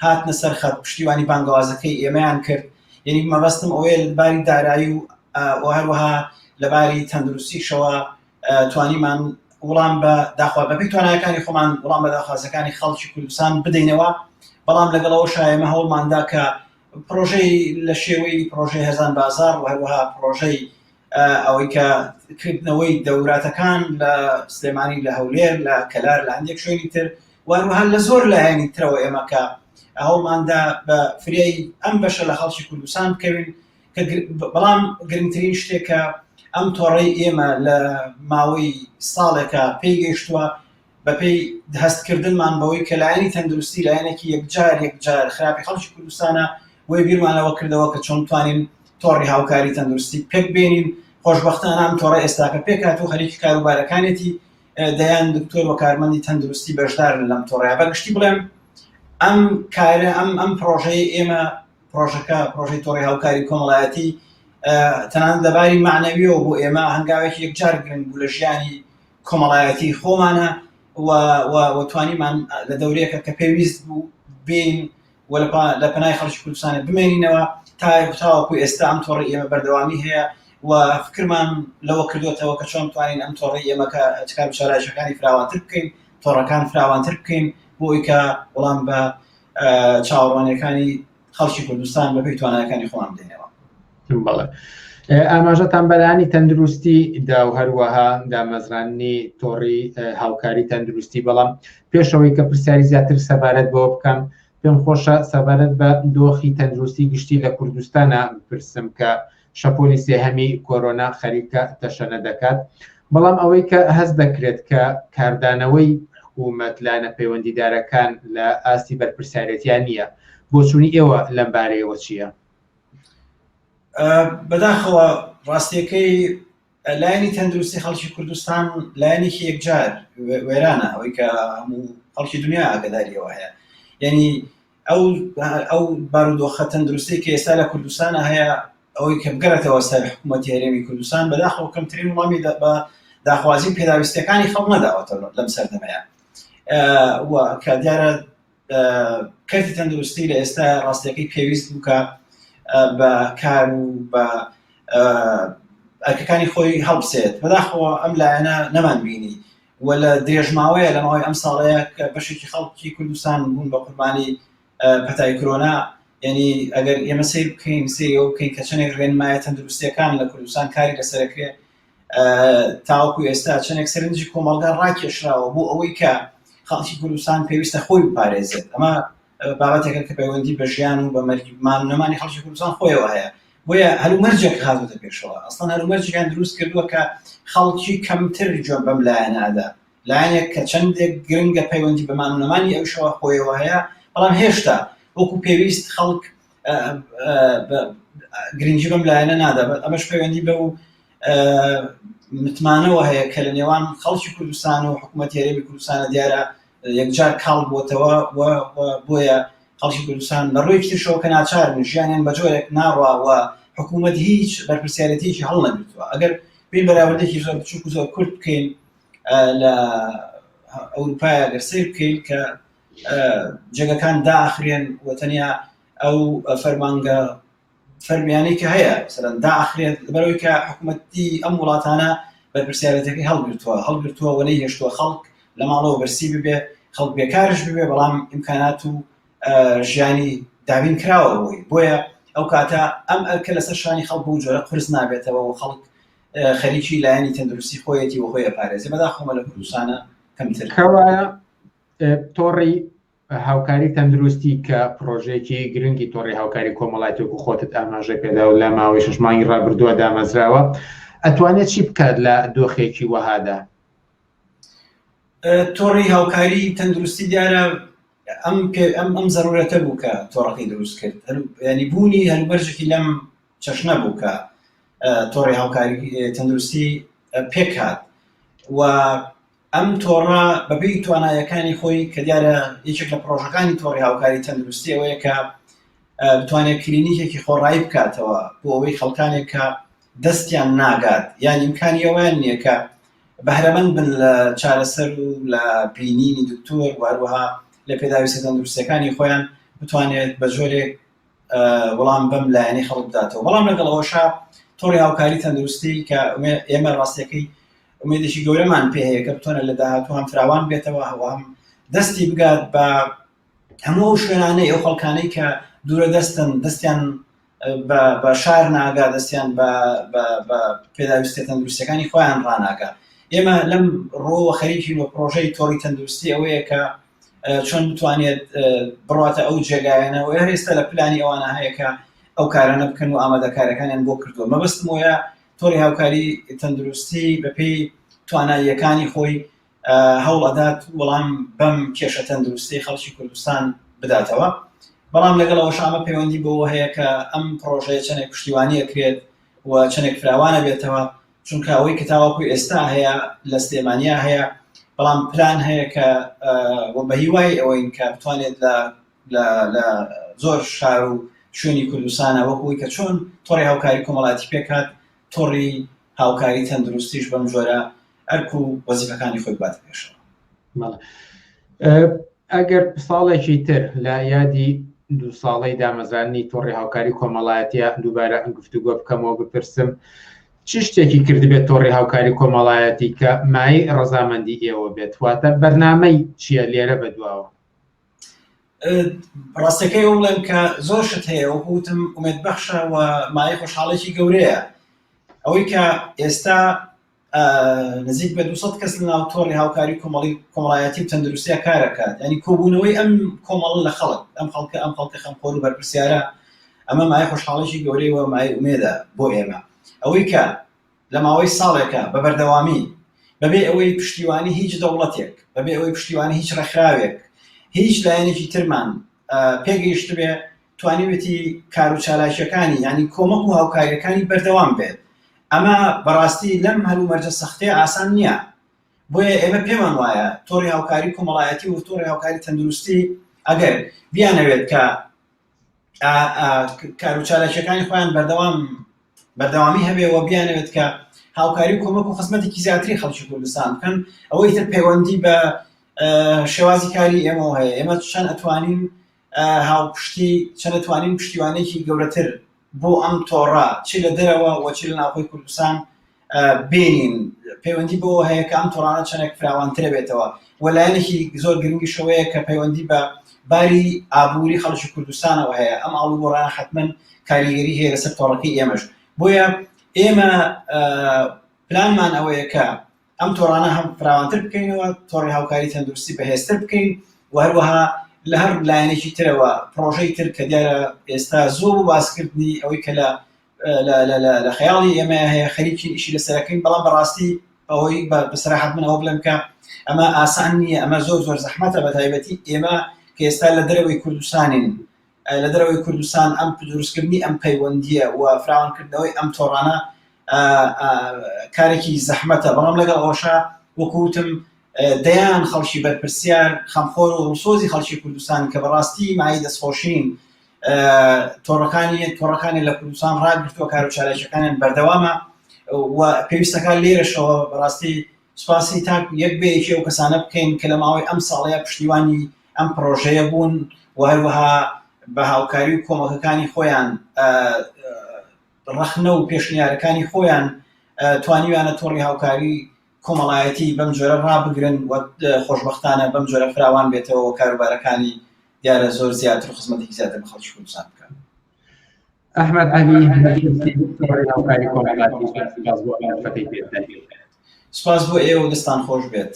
هاتنە سەر خەت، پشتیوانی بانگەوازەکەی ئێمەیان کرد. یعنی مەبەستم ئەوەیە لەباری دارایی و هەروەها لەباری تەندروستیشەوە توانیمان وەڵام بە داخوا بەپێی توانایەکانی خۆمان وەڵام بە داخوازەکانی خەڵکی کوردستان بدەینەوە. بەڵام لەگەڵەوەشە ئێمە هەوڵماندا کە پرۆژەی لە شێوەی پرۆژەی هەزان بازار و هەروەها پرۆژەی ئەوەی کە کردنەوەی دەوراتەکان لە سلێمانی، لە هەولێر، لە کەلار، لە هەندێک شوێنی تر وهروەها لە زۆر لایەنی ترەوە ئێمە کە هەوڵماندا بە فریای ئەم بەشە لە خەڵکی کوردستان بکەوین. بەڵام گرنگترین شتێکە ئەم تۆڕەی ئێمە لە ماوەی ساڵێکە پێی گەیشتووە بەپێی هەستکردنمان بەوەی کە لایەنی تەندروستی لایەنێکی یەکجار خراپی خەڵکی کوردستانە، وی بیرمانەوە کردەوە کە چۆن توانین تۆڕی هاوکاری تەندروستی پێک بێنین. خۆشبەختانە ئەم تۆڕە ئێستاکە پێکات و خەریکی کاروبارەکانێتی دەیان دکتۆر و کارمەندی تەندروستی بەشدارن لەم تۆڕەیە. بەگشتی بڵێم ئەم کارە ئەم پرۆژەی ئێمە پرۆژەی تۆڕی هاوکاری کۆمەڵایەتی تەنانەت لەباری معنەویەوە بۆ ئێمە هەنگاوێکی یەکجار گرنگ بوو لە ژیانی کۆمەڵایەتی خۆمانە و توانیمان لە دەورەیەکە کە پێویست بوو بین و لە پەنای خەڵکی کوردستانە بمێنینەوە تاوەکو ئێستا ئەم تۆڕی ئێمە بەردەوامی هەیە و فکرمان لەوە کردوێتەوە کە چۆن توانین ئەم تۆڕی ئێمە کە چکار شارایشەکانی فراوانتر بکەین، تۆڕەکان فراوانتر بکەین بۆ ئەوەی کە وەڵام بە چاوەڕوانیەکانی خەڵکی کوردستان بەپێی توانایەکانی خۆمان بدەینەوە. بەڵێ ئاماژەتان بەلایانی تەندروستی دا و هەروەها دامەزرانی تۆڕی هاوکاری تەندروستی. بەڵام پێشەوەی کە پرسیاری زیاتر سەبارەت بۆ بکەم، پێم خۆشە سەبارەت بە دۆخی تەندروستی گشتی لە کوردستانە بپرسم کە شەپۆلی سێهەمی کۆرۆنا خەریکە تەشەنە دەکات. بەڵام ئەوەی کە هەست دەکرێت کە کاردانەوەی حکوومەت لایەنە پەیوەندیدارەکان لە ئاستی بەرپرسیارەتیان نییە، بۆچوونی ئێوە لەم بارەیەوە چییە؟ بەداخەوە ڕاستیەکەی لایەنی تەندروستی خەڵکی کوردستان لایەنێکی یەکجار وێرانە، ئەوەی کە هەموو خەڵکی دنیا ئاگاداریەوە هەیە. یعنی ئەو بارودۆخە تەندروستی کە ئێستا لە کوردستانە هەیە ئەوەی کە بگەڕێتەوە سەر حکوومەتی هەرێمی کوردستان بەداخەوە کەمترین وڵامی بە داخوازی پێداویستەکانی خەڵ نەداوەتە لەم سەردەمەیە کە دیارە کەرتی تەندروستی لە ئێستا ڕاستیەکەی پێویست بووکە بە کار و بە ئەرکەکانی خۆی هەڵبسێت بەداخەوە ئەم لایەنە نەمان بینی و لە درێژماوەیە لە ماوەی ئەم ساڵەیە کە بەشێکی خەڵکی کوردستان بوون بە قوربانی پەتای کۆرۆنا یعنی ئەگەر ئێمە سیر بکەین سێرەوە بکەین کە چەندێک ڕێنمایە تەندروستیەکان لە کوردستان کاری لەسەرەکرێ تاوەکو ئێستا چەندێک سەرنجی کۆمەڵگا ڕاکێشراوە بۆ ئەوەی کە خەڵکی کوردستان پێویستە خۆی بپارێزێت ئەمە بابەتێکە کە پەیوەندی بە ژیان و بە مانەمانی خەڵکی کوردستان خۆیەوە هەیە بۆیە هەلومەرجێک هاتووەتە پێشەوە ئەسڵەن هەلومەرجێکیان دروست کردووە کە خەڵکی کەمتر جۆن بەم لایەنەدا لایەنێک کە چەندێک گرنگە پەیوەندی بە مانەمانی ئەوشەوە خۆیەوە هەیە بەڵام هێشتا وەکو پێویست خەڵک گرنگی بەم لایەنە نادا ئەمەش پەیوەندی بە و متمانەوە هەیە کە لە نێوان خەڵکی کوردستان و حکوومەتی هەرێمی کوردستانە دیارە یەکجار کاڵ بووتەوە بۆیە خەڵکی کوردستان لە ڕووی ترشەوە کە ناچارن ژیانیان بە جۆرێک ناڕواوە حکوومەت هیچ بەرپرسیارەتێکی هەڵ نەگرتووە ئەگەر بین بەراوردێکی زۆر بچووک و زۆر کورت بکەین لە ئەوروپای ئەگەر سیر بکەین کە جێگەکان داخرێن وەتەنیا ئەو فەرمانگە فەرمیانەی کە هەیە مثلەن داخرێت لەبەرەوەی کە حکوومەتی ئەم وڵاتانە بەرپرسیارەتەکەی هەڵگرتووە و نەیهێشتووە خەڵک لە ماڵەوە بەرسی ببێ خەڵک بێکارش ببێ بەڵام ئیمکانات و ژیانی دابین کراوە بۆیە ئەو کاتە ئەم ئەرکە لەسەر شانی خەڵک بوو جۆرە قرس نابێتەوە و خەڵک خەریکی لایەنی تەندروستی خۆیەتی و خۆی ئەپارێزێ بەداخەوە لە کوردستانە کەمتر کەوایە تۆڕی هاوکاری تەندروستی کە پرۆژێکی گرنگی تۆڕی هاوکاری کۆمەڵایەتی وەکو خۆتت ئاماژە پێدا و لە ماوەی 6 مانگی ڕابردووە دامەزراوە ئەتوانێت چی بکات لە دۆخێکی وەهادا؟ تۆڕی هاوکاری تەندروستی دیارە ئەم زەرورەتە بوو کە تۆڕەکەی دروست کرد ینی بوونی هەلوبەرژێکی لەم چەشنە بوو کە تۆڕی هاوکاری تەندروستی پێکات و ئەم تۆڕە بەبێی توانایەکانی خۆی کە دیارە یەکێک لە پرۆژەکانی تۆڕی هاوکاری تەندروستی ئەوەیە کە بتوانێت کلینیکێکی خۆڕایی بکاتەوە بۆ ئەوەی خەڵکانێک کە دەستیان ناگات یان ئیمکانی ئەویان نییە کە بەهرەمەند بن لە چارەسەر و لە بینینی دکتۆر واروها لە پێداویستە تەندروستیەکانی خۆیان بتوانێت بە جۆرێک وەڵام بەم لایەنەی خەڵک بداتەوە بەڵام لەگەڵەوەشا تۆڕی هاوکاری تەندروستی کە ئێمە ڕاستیەکەی ئومێدێکی گەورەمان پێ هەیە کە بتوانێت لە داهاتوو هەم فراوان بێتەوە هەم دەستی بگات بە هەموو شوێنانەی ئەو خەڵکانەی کە دوورە دەستن دەستیان بە شار ناگا دەستیان بە پێداویستە تەندروستیەکانی خۆیان ڕناگا ئێمە لەم ڕۆوە خەریکی وە پرۆژەی تۆڕی تەندروستی ئەوەیە کە چۆن بتوانێت بڕاتە ئەو جێگایانە و هێستا لە پلانی ئەوانە هەیە کە ئەو کارانە بکەن و ئامادەکارەکانیان بۆ کردووە مەبەستم وەیە تۆڕی هاوکاری تەندروستی بەپێی تواناییەکانی خۆی هەوڵ ئەدات وەڵام بەم کێشە تەندروستی خەڵکی کوردستان بداتەوە بەڵام لەگەڵەوە شامە پەیوەندی بەوە هەیە کە ئەم پرۆژەیە چەندێک پشتیوانیە کرێت و چەندێک فراوانە بێتەوە چونکە ئەوەی کە تاوەکوی ئێستا هەیە لە سلێمانیا هەیە بەڵام پلان هەیە کە بە هیوای ئەوەی کە بتوانێت لە زۆر شار و شوێنی کوردستانە وەکوی کە چۆن تۆڕی هاوکاری کۆمەڵایەتی پێکات تۆڕی هاوکاری تەندروستیش بەم جۆرە ئەرک و وەزیفەکانی خۆی باتە پێشەوە ئەگەر ساڵێکی تر لە یادی 2 ساڵەی دامەزرانی تۆڕی هاوکاری کۆمەڵایەتیە دووبارە گفتوگۆ بکەمەوە بپرسم چ شتێکی کردبێت تۆڕی هاوکاری کۆمەڵایەتی کە مای ڕەزامەندی ئێوە بێت واتە بەرنامەی چییە لێرە بەدواوە ڕاستەکەی ئەو بڵێم کە زۆر شت هەیە وەکوتم ئومێدبەخشە و مای خۆشحاڵێکی گەورەیە ئەوەی کە ئێستا نزیک بە 200 کەس لەناو تۆڕی هاوکاری کۆمەڵایەتی و تەندروستیە کارەکات ینی کۆبوونەوەی ئەم کۆمەڵ لە خەڵک ئەم خەڵکە خەمخۆر و بەرپرسیارە ئەمە مای خۆشحاڵێکی گەورەی وە مای ئومێدە بۆ ئێمە ئەوەی کە لە ماوەی ساڵێکە بە بەردەوامی بەبێ ئەوەی پشتیوانی هیچ دەوڵەتێک بەبێ ئەوەی پشتیوانی هیچ ڕێکخراوێک هیچ لایەنێکی ترمان پێگەیشت بێ توانیوێتی کار و چالاکیەکانی ینی کۆمەک و هاوکاریەکانی بەردەوام بێت ئەمە بەڕاستی لەم هەلومەرجە سەختەیە ئاسان نییە بۆیە ئێمە پێمان وایە تۆڕی هاوکاری کۆمەڵایەتی و تۆڕی هاوکاری تەندروستی ئەگەر بیانەوێت کە کار و چالاکیەکانی خۆیان بەردەوامی هەبێ و بیانەوێت کە هاوکاری و کۆمەک و خزمەتێکی زیاتری خەڵکی کوردستان بکەن ئەوەی تر پەیوەندی بە شێوازی کاری ئێمە هەیە ئێمە چەند ئەتوانین هاوپشتی چەند ئەتوانین پشتیوانێکی گەورەتر بۆ ئەم تۆڕە چی لە دەرەوە و چی لە ناوخۆی کوردستان بینین پەیوەندی بۆ هەیە کە ئەم تۆڕانە چەندێک فراوانترە بێتەوە وەلایەنێکی زۆر گرنگی شەوەیە کە پەیوەندی بە باری ئابووری خەڵکی کوردستانەوە هەیە ئەم ئاڵوگۆڕانە حتمما کاریگەری هەیە لەسەر تۆڕەکەی ئێمەش بۆیە ئێمە پلانمان ئەوەیە کە ئەم تۆڕانە هەم فراوانتر بکەینەوە تۆڕی هاوکاری تەندروستی بەهێزتر بکەین و هەروەها لە هەر لایەنێکی ترەوە پرۆژەی تر کە دیارە ئێستا زۆر باسکردنی ئەوەی کە لە خەیاڵی ئێمە هەیە خەریکی ئیشی لەسەرەکەین بەڵام بەڕاستی ئەوەی بەسەراحەت من ئەوە بڵێم کە ئەمە ئاسان نییە ئەمە زۆر زەحمەتە بە تایبەتی ئێمە کە ئێستا لە دەرەوەی کوردستانین لە دەرەوەی کوردستان ئەم دروستکردنی ئەم پەیوەندیە و فراوانکردنەوەی ئەم تۆڕانە کارێکی زەحمەتە بەڵام لەگەڵ ئەوەشە وەکوتم دەیان خەڵکی بەرپرسیار خەمخۆر و ڕووسۆزی خەڵکی کوردستان کە بەڕاستی مای دەستخۆشین تۆڕەکانی لە کوردستان ڕاگرتووە کار و چالێکەکانیان بەردەوامە و پێویستەکان لێرەشەوە بەڕاستی سوپاسی تاک یەک بەیەکی ئەو کەسانە بکەین کە لە ماوەی ئەم ساڵەیە پشتیوانی ئەم پرۆژەیە بوون و هەروەها بە هاوکاری و کۆمەکەکانی خۆیان ڕەخنە و پێشنیارەکانی خۆیان توانیویانە تۆڕی هاوکاری کۆمەڵایەتی بەم جۆرە ڕابگرن و خۆشبەختانە بەم جۆرە فراوان بێتەوە و کاروبارەکانی دیارە زۆر زیاتر و خزمەتێکی زیاتر بە خەڵکی کوردستان بکەن. ئەحمەد عەلی هاوکاری کۆمەڵایەتی سپاس بۆ ئەڵفەتەی پێدەن. سپاس بۆ ئێوە و دەستان خۆش بێت.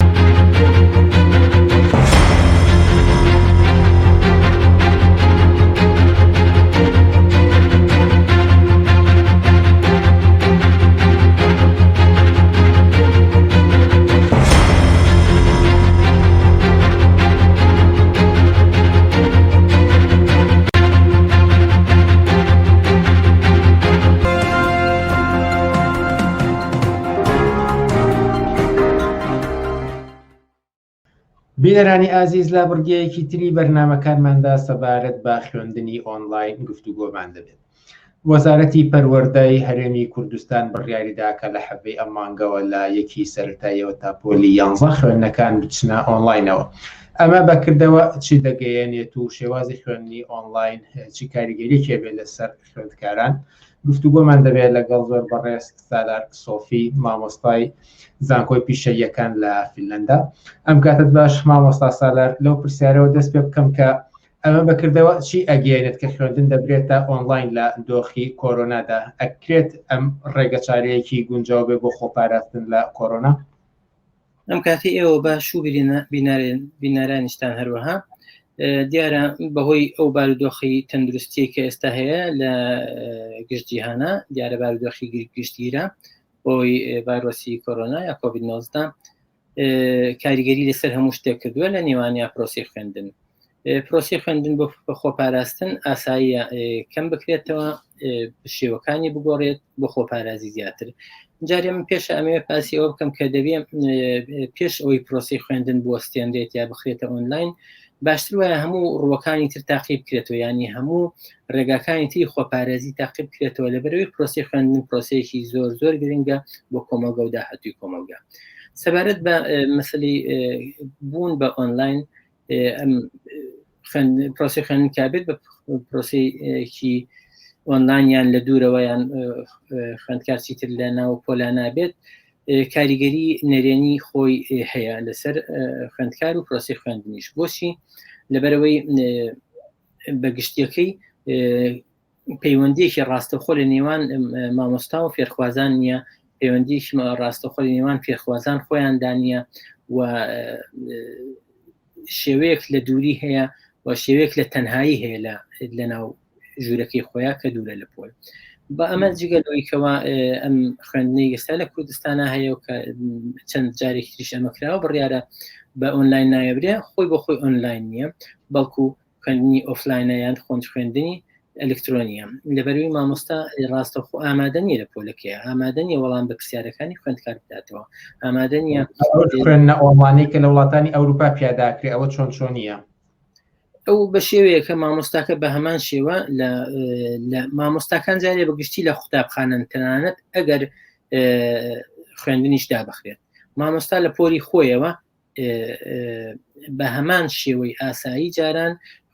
بینەرانی ئازیز لە بڕگەیەکی تری بەرنامەکانماندا سەبارەت بە خوێندنی ئۆنلاین گفتوگۆمان دەبێت. وەزارەتی پەروەردەی هەرێمی کوردستان بڕیاریدا کە لە حەبەی ئەم مانگەوە لە یەکی سەرەتاییەوە تا پۆلی 11 خوێندنەکان بچنە ئۆنلاینەوە. ئەمە بەکردەوە چی دەگەیەنێت و شێوازی خوێندنی ئۆنلاین چی کاریگەریەکێ بێت لەسەر خوێندکاران. گفتوگۆمان دەبێت لەگەڵ زۆر بەڕێز سالار سۆفی مامۆستای زانکۆی پیشەیەکان لە فینلەندا. ئەم کاتت باش مامۆستا سالار لەو پرسیارەوە دەست پێ بکەم کە ئەمە بەکردەوە چی ئەگەیەنێت کە خوێندن دەبرێتە ئۆنلاین لە دۆخی کۆرۆنادا ئەکرێت ئەم ڕێگە چارەیەکی گونجاو بێ بۆ خۆپاراستن لە کۆرۆنا؟ ئەم کاتی ئێوە باش و بینارانیشتان هەروەها دیارە بەهۆی ئەو بارودۆخی تەندروستی کە ئێستا هەیە لە گشتجیهانە دیارە بارودۆخی گشتگیرە بۆی ڤایرۆسی کۆرۆنا یا کۆڤید 19 کاریگەری لەسەر هەموو شتێک کردووە لە نێوانیا پرۆسی خوێندن. پرۆسی خوێندن بۆ خۆپاراستن ئاساییە کەم بکرێتەوە شێوەکانی بگۆڕێت بۆ خۆپارازی زیاتر. جارێ من پێش ئەمەوێ پاسی ئەوە بکەم کە دەبێ پێش ئەوەی پرۆسی خوێندن بۆ ستێنرێت یا بخرێتە ئۆنلاین باشتر وایە هەموو ڕوەکانی تر تاقیب بکرێتەوە ینی هەموو ڕێگاکانی تری خۆپارێزی تاقیب بکرێتەوە لەبەرەوەی پرۆسی خوێندن پرۆسەیەکی زۆر زۆر گرنگە بۆ کۆمەلگە و داهاتووی کۆمەلگا. سەبارەت بە مەسەلەی بوون بە ئۆنلاین پرۆسی خوێندن کابێت بە پرۆسەیەکی ئۆنلاین یان لە دوورەوە یان خوێندکارچی تر لە ناو پۆلانە بێت کاریگەری نەرێنی خۆی هەیە لەسەر خوێندکار و پرۆسی خوێندنیش بۆچی لەبەرەوەی بەگشتیەکەی پەیوەندیەکی ڕاستەخۆ لە نێوان مامۆستا و فێرخوازان نییە پەیوەندیش ڕاستەخۆ لە نێوان فێرخوازان خۆیان دانیە و شێوەیەک لە دووری هەیە و شێوەیەک لە تەنهایی هەیە لە ناو ژوورەکەی خۆیان کە دوورە لە پۆل. بە ئەمە جگەلەوەیکەوە ئەم خوێندنەی ئێستا لە کوردستانە هەیە و کە چەند جارێکی تریش ئەمەکراوە بڕیارە بە ئۆنلاین نایەبرێ خۆی بۆ خۆی ئۆنلاین نییە بەڵکو خوێندنی ئۆفلاینە یان خۆنج خوێندنی ئەلکترۆنیە لەبەروی مامۆستا ڕاستەخۆ ئامادە نیە لە پۆلەکەیە ئامادە نیە وەڵام بە پرسیارەکانی خوێندکار بداتەوە ئامادە نیە خوێندنە ئۆنلاینی کە لە وڵاتانی ئەوروپا پیاداکرێ ئەوە چۆنیە ئەو بە شێوەیە کە مامۆستاکە بە هەمان شێوە لە مامۆستاکان جارێ بەگشتی لە قوتابخانەن تەنانەت ئەگەر خوێندنیش دابخرێت. مامۆستا لە پۆلی خۆیەوە بە هەمان شێوەی ئاسایی جاران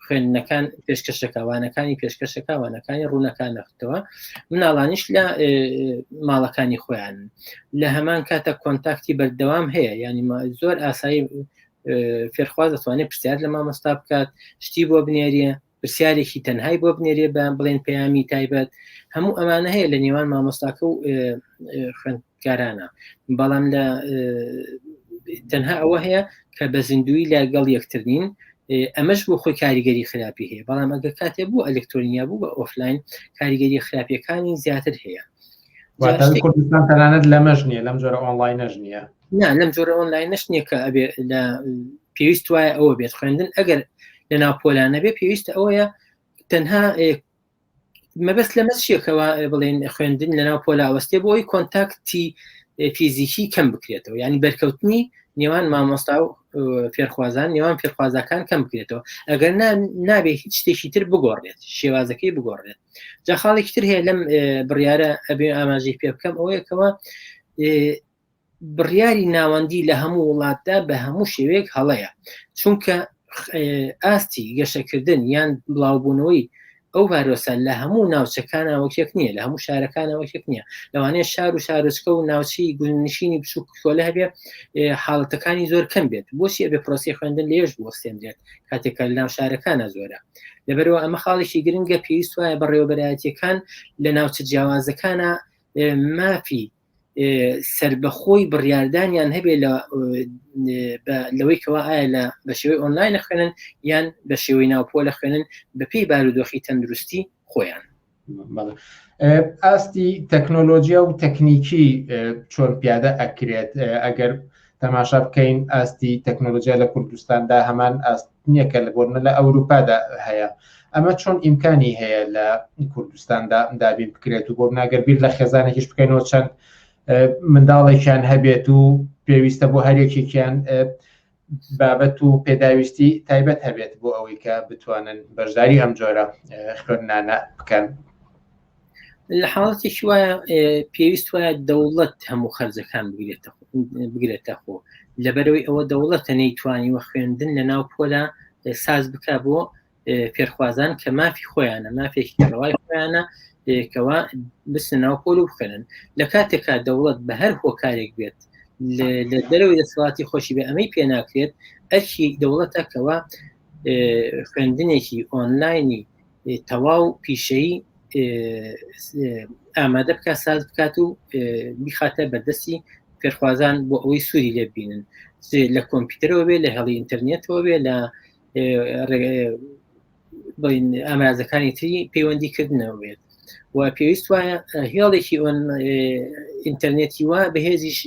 خوێندنەکان پێشکەشەکەوانەکانی پێشکەشەکەوانەکانی ڕوونەکان نەختەوە مناڵانیش لە ماڵەکانی خۆیان لە هەمان کاتە کۆنتاکتی بەردەوام هەیە ینی زۆر ئاسایی فێرخواز دەتوانێت پرسیار لە مامۆستا بکات شتی بۆ بنێریە پرسیارێکی تەنهای بۆ بنێریە بە بڵێن پەیامی تایبەت هەموو ئەمانە هەیە لە نێوان مامۆستاکە و خوێندکارانە بەڵام لە تەنها ئەوە هەیە کە بە زیندوی لەگەڵ یەکترین ئەمەش بۆ خۆی کاریگەری خراپی هەیە بەڵام ئەگە کاتێ بوو ئەلکترۆنیا بوو بە ئۆفلاین کاریگەری خراپیەکانی زیاتر هەیە کوردستان تەنانەت لەمەش نییە لەم جۆرە ئۆنلاینەش نییە نا لەم جۆرە ئۆنلاینەش نییە کە ئەبێ لە پێویست وایە ئەوە بێت خوێندن ئەگەر لە ناوپۆلانە بێ پێویستە ئەوەیە تەنها مەبەست لە مەسشێکەوە بڵێن خوێندن لە ناوپۆلا ئەوەستێ بۆی کۆنتاکتی فیزیکی کەم بکرێتەوە ینی بەرکەوتنی نێوان مامۆستا و فێرخوازان نێوان فێرخوازەکان کەم بکرێتەوە ئەگەر نابێ هیچ شتێکی تر بگۆڕێت شێوازەکەی بگۆڕێت جا خاڵێکی تر هەیە لەم بڕیارە ئەبێ ئاماژەی پێ بکەم ئەوەیەکەوە بڕیاری ناوەندی لە هەموو وڵاتدا بە هەموو شێوەیەک هەڵەیە چونکە ئاستی گەشەکردن یان بڵاوبوونەوەی ئەو ڤایرۆسە لە هەموو ناوچەکانە وەکێک نییە لە هەموو شارەکانە وەکێک نییە لەوانەیە شار و شارچکە و ناوچی گونشینی بچووک کۆلە هەبێ حاڵەتەکانی زۆر کەم بێت بۆچی ئەبێ پرۆسی خوێندن لێش بوەستێنرێت کاتێکە لە ناو شارەکانە زۆرە لەبەرەوە ئەمە خاڵێکی گرنگە پێویست وایە بەڕێوەبەرایەتیەکان لە ناوچە جیاوازەکانە مافی سربەخۆی بڕیاردانیان هەبێ لەوەی کەوا ئایا لە بە شێوەی ئۆنلاینە خوێنن یان بە شێوەی ناوپۆلە خوێنن بەپێی بارودۆخی تەندروستی خۆیان ئاستی تەکنۆلۆژیا و تەکنیکی چۆن پیادە ئەکرێت ئەگەر تەماشا بکەین ئاستی تەکنۆلۆژیا لە کوردستاندا هەمان ئاست نییە کە لە بۆرنە لە ئەوروپادا هەیە ئەمە چۆن ئیمکانی هەیە لە کوردستاندا دابین بکرێت و بۆ ناگەر بیر لە خێزانێکیش بکەینەوە چەند منداڵێکیان هەبێت و پێویستە بۆ هەرێکێکیان بابەت و پێداویستی تایبەت هەبێت بۆ ئەوەی کە بتوانن بەشداری ئەم جۆرە خوێندنانە بکەن لە حاڵەتێکی وایە پێویست وایە دەوڵەت هەموو خەرجەکان بگرێتە خۆ لەبەرەوەی ئەوە دەوڵەتە نەیتوانی وە خوێندن لە ناو پۆلا ساز بکە بۆ فێرخوازان کە مافی خۆیانە مافێکی ڕەوای خۆیانە کەوا بستە ناو پۆل و بخێنن لە کاتێکا دەوڵەت بە هەر هۆکارێک بێت لە دەرەوەی دەسەڵاتی خۆشی بێ ئەمەی پێ ناکرێت ئەرکی دەوڵەتەکەوە خوێندنێکی ئۆنلاینی تەواو پیشەی ئامادە بکە ساز بکات و بیخاتە بەردەستی فێرخوازان بۆ ئەوەی سووری لێبینن لە کۆمپیوتەرەوە بێ لە هەڵی ئینتەرنێتەوە بێ لە ئامرازەکانی تری پەیوەندیکردنەوە بێت و پێویست وایە هێڵێکی ئینتەرنێتی وە بەهێزیش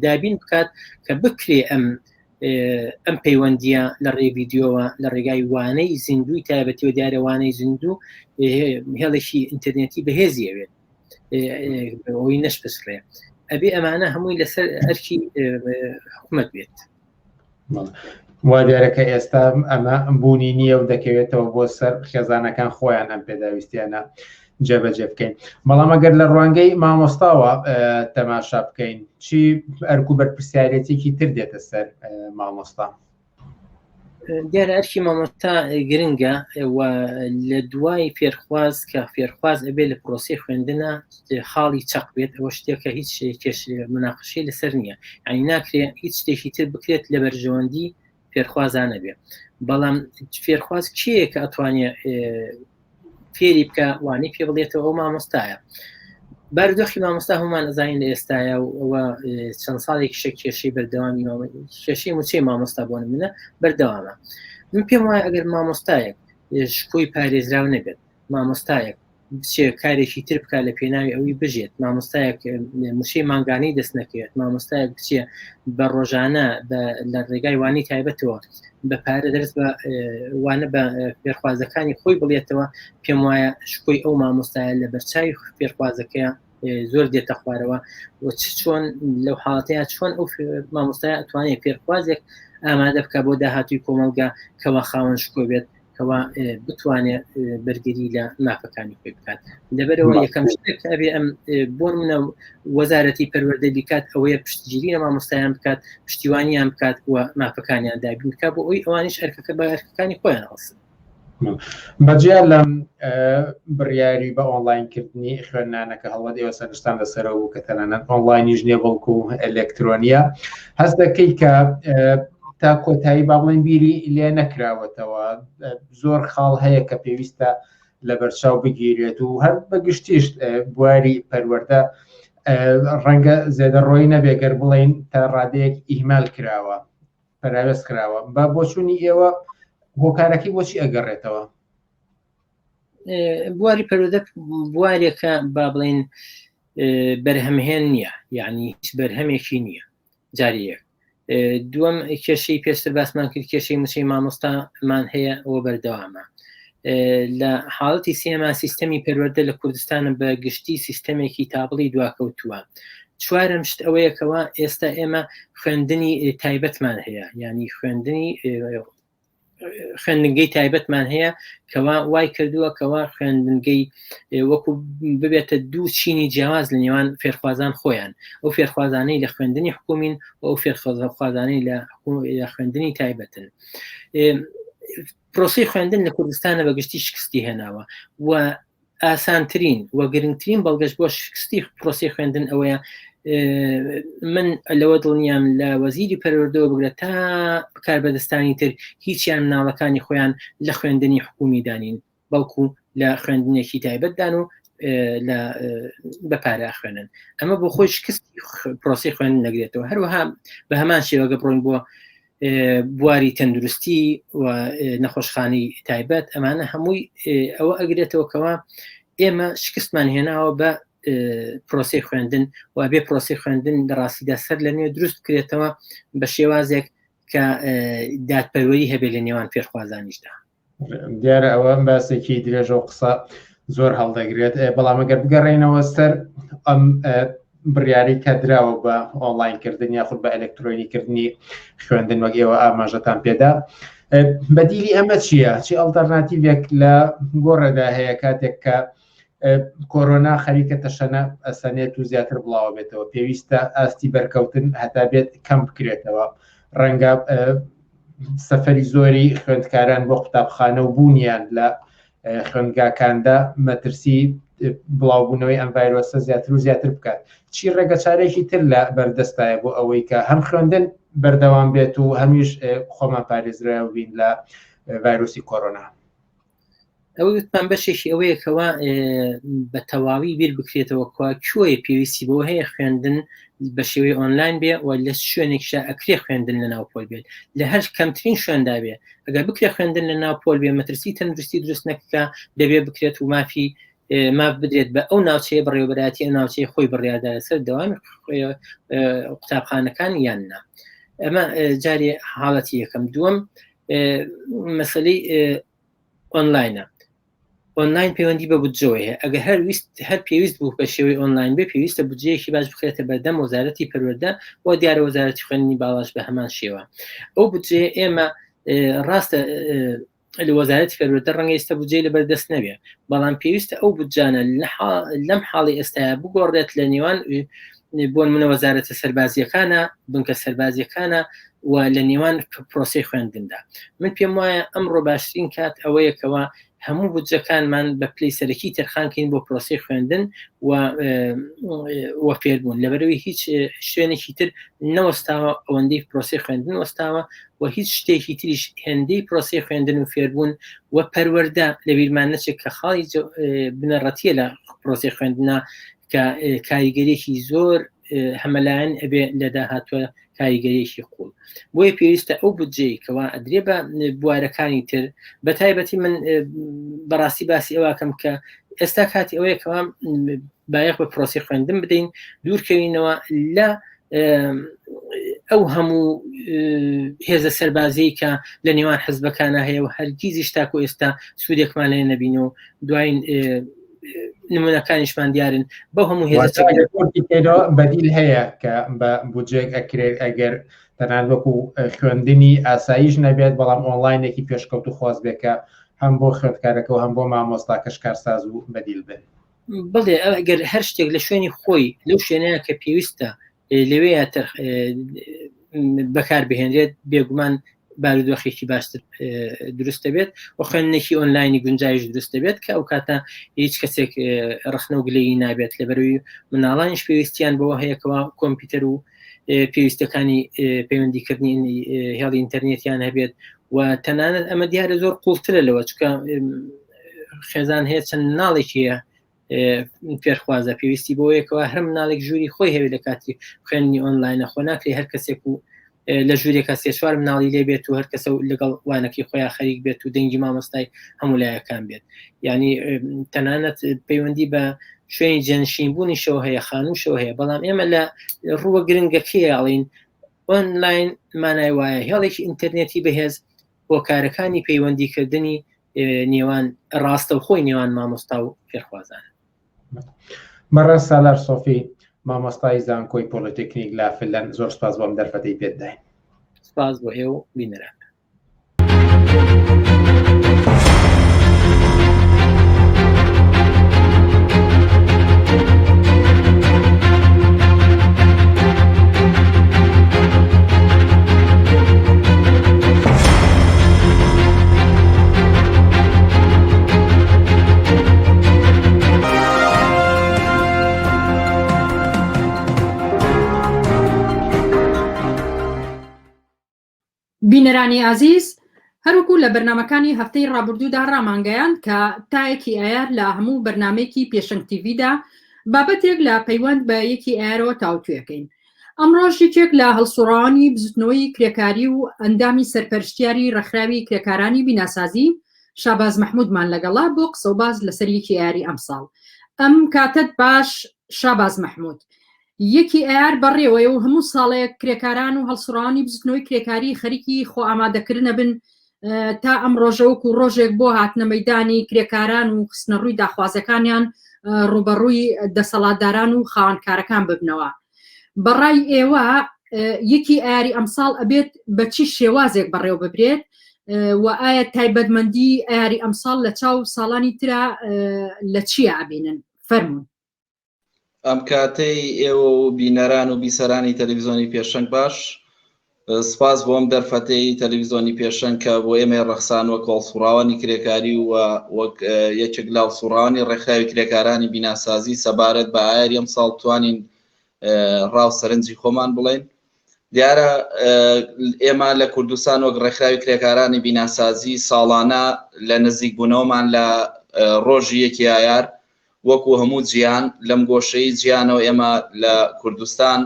دابین بکات کە بکرێ ئەم پەیوەندیە لە ڕێ ڤیددیۆوە لە ڕێگای وانەی زیندوی تایبەتیەوە دیارە وانەی زیندوو هێڵێکی ئینتەرنێتی بەهێزیەوێت ئەوەی نەش بسڕێ ئەبێ ئەمانە هەمووی لەسەر ئەرکی حکوومەت بێت وا دیارەکە ئێستا ئەمە بوونی نییە و دەکەوێتەوە بۆ سەر خێزانەکان خۆیان ئەم پێداویستیانە جێبەجێ بکەین بەڵام ئەگەر لە ڕوانگەی مامۆستاوە تەماشا بکەین چی ئەرک و بەرپرسیارەتێکی تر دێتە سەر مامۆستا دیارە ئەرکی مامۆستا گرنگە لە دوای فێرخواز کە فێرخواز ئەبێ لە پرۆسی خوێندنە خاڵی چەق بێت ئەوە شتێکە هیچ کێش مناقشەی لەسەر نییە ینی ناکرێت هیچ شتێکی تر بکرێت لە بەرژەوەندی فێرخوازانە بێ بەڵام فێرخواز کێیە کە ئەتوانێت فێری بکە وانی پێ بڵێتەوە ئەو مامۆستایە بارودۆخی مامۆستا هەمومان ئەزانین لە ئێستایە و ئەوە چەند ساڵێکی شە کێشەی بەردەوامی کێشەی موچەی مامۆستا بۆ منە بەردەوامە من پێم وایە ئەگەر مامۆستایەک شکۆی پارێزراو نەبێت مامۆستایەک بچێ کارێکی تر بکات لە پێناوی ئەوی بژێت مامۆستایەک موشەی مانگانەی دەست نەکەوێت مامۆستایەک بچێ بە ڕۆژانە لە ڕێگای وانی تایبەتەوە بە پارە دەرس بە وانە بە فێرخوازەکانی خۆی بڵێتەوە پێم وایە شکۆی ئەو مامۆستایە لە بەرچاوی فێرخوازەکەیە زۆر دێتە خوارەوە و چۆن لەو حاڵەتەیە چۆن ئەو مامۆستایە ئەتوانێت فێرخوازێک ئامادە بکە بۆ داهاتووی کۆمەلگا کەوا خاوەن شکۆ بێت کەوا بتوانێت بەرگری لە مافەکانی خۆی بکات لەبەرەوە یەکەم شتێک ئەبێ ئەم بۆ منە وەزارەتی پەروەردە بیکات ئەوەیە پشتگیری لە مامۆستایان بکات پشتیوانیان بکات و مافەکانیان دابین بکات بۆ ئەوی ئەوانیش ئەرکەکە بە ئەرکەکانی خۆیان هەڵسن بەجیا لەم بڕیاری بە ئۆنلاینکردنی خوێندنانەکە هەڵوەت ئێوە سەرشتان لەسەرەوە و کە تەنانەت ئۆنلاینیش نیە بەڵکو ئەلێکترۆنیە هەست دەکەی کە تا کۆتایی با بڵێن بیری لێ نەکراوەتەوە زۆر خاڵ هەیە کە پێویستە لە بەرچاو بگیرێت و هەر بەگشتیش بواری پەروەردە ڕەنگە زێدەڕۆی نەبێگەر بڵێن تا ڕادەیەک ئیهمال کراوە پەراوێز کراوە بە بۆچوونی ئێوە هۆکارەکەی بۆچی ئەگەڕێتەوە بواری پەروەردە بوارێکە با بڵێن بەرهەمهێن نییە یعنی هیچ بەرهەمێکی نییە جاریەک دووەم کێشەی پێشتر باسمان کرد کێشەی موچەی مامۆستامان هەیە ئەوە بەردەوامە لە حاڵەتی سێما سیستەمی پەروەردە لە کوردستانە بە گشتی سیستەمێکی تابڵی دواکەوتووە چوارم شت ئەوەیەکەوە ئێستا ئێمە خوێندنی تایبەتمان هەیە ینی خوێندنگەی تایبەتمان هەیە کەوا وای کردووە کەوا خوێندنگەی وەکو ببێتە دوو چینی جیاواز لە نێوان فێرخوازان خۆیان ئەو فێرخوازانەی لە خوێندنی حکومین و ئەو فێرخوازانەی لە خوێندنی تایبەتن پرۆسی خوێندن لە کوردستانە بەگشتی شکستی هێناوە و ئاسانترین و گرنگترین بەڵگەشت بۆ شکستی پرۆسی خوێندن ئەوەیە من لەوە دڵنیام لە وەزیری پەروەردەوە بگرێت تا بەکاربەدەستانی تر هیچیان مناڵەکانی خۆیان لە خوێندنی حکومی دانین بەڵکو لە خوێندنێکی تایبەتدان و بە پارە خوێنن ئەمە بۆ خۆی شکستی پرۆسی خوێندن نەگرێتەوە هەروەها بە هەمان شێوەگە بڕۆین بۆ بواری تەندروستی و نەخۆشخانەی تایبەت ئەمانە هەمووی ئەوە ئەگرێتەوە کەوا ئێمە شکستمان هێناوە بە پرۆسی خوێندن و بێ پرۆسی خوێندن لە ڕاستیدا سەر لە نوێ دروست بکرێتەوە بە شێوازێک کە دادپەروەری هەبێ لە نێوان فێرخوازانیشدا دیارە ئەوە باسێکی درێژە و قسە زۆر هەڵدەگرێت بەڵام ئەگەر بگەڕێنەوە سەر ئەم بڕیاری کە دراوە بە ئۆنلاینکردن یاخود بە ئەلکترۆنیکردنی خوێندن وەک ئێوە ئاماژەتان پێدا بەدیلی ئەمە چییە؟ چی ئەڵتەرناتیڤێک لە گۆڕەدا هەیە کاتێک کە کۆرۆنا خەریکە تەشەنە ئەسەنێت و زیاتر بڵاوە بێتەوە پێویستە ئاستی بەرکەوتن هەتا بێت کەم بکرێتەوە ڕەنگە سەفەری زۆری خوێندکاران بۆ قوتابخانە و بوونیان لە خوێندگاکاندا مەترسی بڵاوبوونەوەی ئەم ڤایرۆسە زیاتر و زیاتر بکات چی ڕێگە چارێکی تر لە بەردەستایە بۆ ئەوەی کە هەم خوێندن بەردەوام بێت و هەمیش خۆمان پارێزراوە بین لە ڤایرۆسی کۆرۆنا ئەوتان بەشێکی ئەوەیەکەوە بە تەواوی بیر بکرێتەوە کوێ پێویستی بۆ هەیە خوێندن بە شێوەی ئۆنلاین بێ و لە شوێنێکشا ئەکرێ خوێندن لە ناوپۆل بێت لە هەر کەمترین شوێندا بێ ئەگەر بکرێ خوێندن لە ناوپۆل بێ مەترسی تەندروستی دروست نەکە دەبێ بکرێت و ماف بدرێت بە ئەو ناوچەیە بەڕێوەبەراتی ئەو ناوچەی خۆی بڕیادا لەسەر دەوامی قوتابخانەکان یاننا ئەمە جارێ حاڵەتی یەکەم دووەم مەسەلەی ئۆنلاینە ئۆنلاین پەیوەندی بە بودجەوە هەیە ئەگەر هەر پێویست بوو بە شێوەی ئۆنلاین بێ پێویستە بودجەیەکی باش بخرێتە بەردەم وەزارەتی پەروەردە و دیارە وەزارەتی خوێندنی باڵاش بە هەمان شێوە ئەو بودجەیە ئێمە ڕاستە لە وەزارەتی پەروەردە ڕەنگە ئێستا بودجەی لەبەردەست نەبێ بەڵام پێویستە ئەو بودجانە لەم حاڵی ئێستاە بگۆڕێت لە نێوان بۆ منە وەزارەتە سەربازیەکانە بنکە سەربازیەکانە و لە نێوان پرۆسی خوێندندا من پێم وایە ئەمڕۆ باشترین کات ئەوەیەکەوە هەموو بودجەکانمان بە پلەی سەرەکی تەرخانکەین بۆ پرۆسی خوێندن و فێربوون لەبەرەوەی هیچ شوێنێکی تر نەوەستاوە ئەوەندەی پرۆسی خوێندن وەستاوە و هیچ شتێکی تریش هێندەی پرۆسی خوێندن و فێربوون و پەروەردە لە بیرمان نەچێت کە خاڵی بنەڕەتیە لە پرۆسی خوێندنا کە کاریگەریەکی زۆر هەمەلایەن ئەبێ لە داهاتوە کاریگەریەکی قوڵ بۆیە پێویستە ئەو بودجەی کەوا ئەدرێ بە بوارەکانی تر بە تایبەتی من بەڕاستی باسی ئەوەکەم کە ئێستا کاتی ئەوەیە کەوا بایەخ بە پرۆسی خوێندن بدەین دوورکەوینەوە لە ئەو هەموو هێزە سەربازی کە لە نێوان حزبەکانە هەیە و هەرگیزی شتاکو ئێستا سوودێکمان لێ نەبینە و دوایین نمونەکانیشمان دیارن بە هەموو هێزە بەدیل هەیە کە بە بودجێک ئەکرێت ئەگەر تەنان وەکو خوێندنی ئاساییش نەبێت بەڵام ئۆنلاینێکی پێشکەوت و خواست بێکە هەم بۆ خوێندکارەکە و هەم بۆ مامۆستاکەش کارساز و بەدیل بن. بڵێ ئەگەر هەر شتێک لە شوێنی خۆی لەو شوێنەیە کە پێویستە لەوەیە بەکار بهێنرێت بێگومان بارودۆخێکی باشتر دروستە بێت و خوێندنێکی ئۆنلاینی گونجایش دروستە بێت کە ئەو کاتە هیچ کەسێک ڕخنە و گلەیی نابێت لەبەروی مناڵانیش پێویستیان بەوە هەیەکەوە کۆمپیوتەر و پێویستەکانی پەیوەندیکردنی هێڵی ئینتەرنێتیان هەبێت و تەنانەت ئەمە دیارە زۆر قوڵترە لەوە چکە خێزان هەیە چەند مناڵێکی هەیە پێرخوازە پێویستی بۆیەکەوە هەر مناڵێک ژووری خۆی هەوێت لە کاتی خوێننی ئۆنلاینە خۆ ناکرێت هەر کەسێک و لە ژوورێکە سێ چوار مناڵی لێ بێت و هەر کەسە لەگەڵ وانەکەی خۆیان خەریک بێت و دەنگی مامۆستای هەموو لایەکان بێت یعنی تەنانەت پەیوەندی بە شوێنی جێنشینبوونی شەوە هەیە خانووشەوە هەیە بەڵام ئێمە لە ڕووە گرنگەکەیاڵین ئۆنلاین مانای وایە هێڵێکی ئینتەرنێتی بەهێز بۆ کارەکانی پەیوەندیکردنی نێوان ڕاستە و خۆی نێوان مامۆستا و پێرخوازانە. بەڕێز سالار سۆفی مامۆستای زانکۆی پۆلیتێکنیک لە فنلەند زۆر سپاس بۆم دەرفەتەی پێداین. سپاس بۆ ئێوە بینەران. بینەرانی ئازیز هەروکو لە بەرنمەکانی هەفتەی ڕابردوودا ڕامانگەیان کە تایەکی ئایار لە هەموو بەرنمێکی پێشنگ تیڤیدا بابەتێک لە پەیوەند بە یەکی ئایرەوە تاوتوێکەین. ئەمڕۆژێکێک لە هەڵسوڕانی بزوتنەوەی کرێکاری و ئەندامی سەرپەرشتیاری ڕێکخراوی کرێکارانی بیناسازی شاباز مەحموودمان لەگەڵا بۆ قسەوباز لەسەر یەکی ئایاری ئەمساڵ. ئەم کاتت باش شاباز مەحموود. یەکی ئایار بەڕێوەیە و هەموو ساڵێک کرێکاران و هەڵسوڕانی بزوتنەوەی کرێکاری خەریکی خۆ ئامادەکردنە بن تا ئەم ڕۆژەوەکو ڕۆژێک بۆ هاتنە مەیدانی کرێکاران و خستنە ڕووی داخوازەکانیان ڕوبەڕووی دەسەڵاتداران و خاوەنکارەکان ببنەوە. بەڕای ئێوە یەکی ئایاری ئەمساڵ ئەبێت بە چی شێوازێک بەڕێوە ببرێت و ئایا تایبەتمەندی ئایاری ئەمساڵ لە چاو ساڵانی ترە لە چیە ئابینن؟ فەرمون. ئەم کاتەی ئێوە و بینەران و بیسەرانی تەلەڤیزۆنی پێشەنگ باش، سپاس بۆم دەرفەتەی تەلەڤیزۆنی پێشەنگ کە بۆ ئێمە ڕەخسان وەک هەڵسوڕاوانی کرێکاری و وەک یەکێک لە هەڵسوڕاوانی ڕێکخراوی کرێکارانی بیناسازی سەبارەت بە ئایاری ئەمساڵ توانین ڕاو سەرنجی خۆمان بڵێن. دیارە ئێمە لە کوردستان وەک ڕێکخراوی کرێکارانی بیناسازی ساڵانە لە نزیک بوونەوەمان لە ڕۆژی یەکی ئایار وەکو هەموو جیان لەم گۆشەی جیانەوە ئێمە لە کوردستان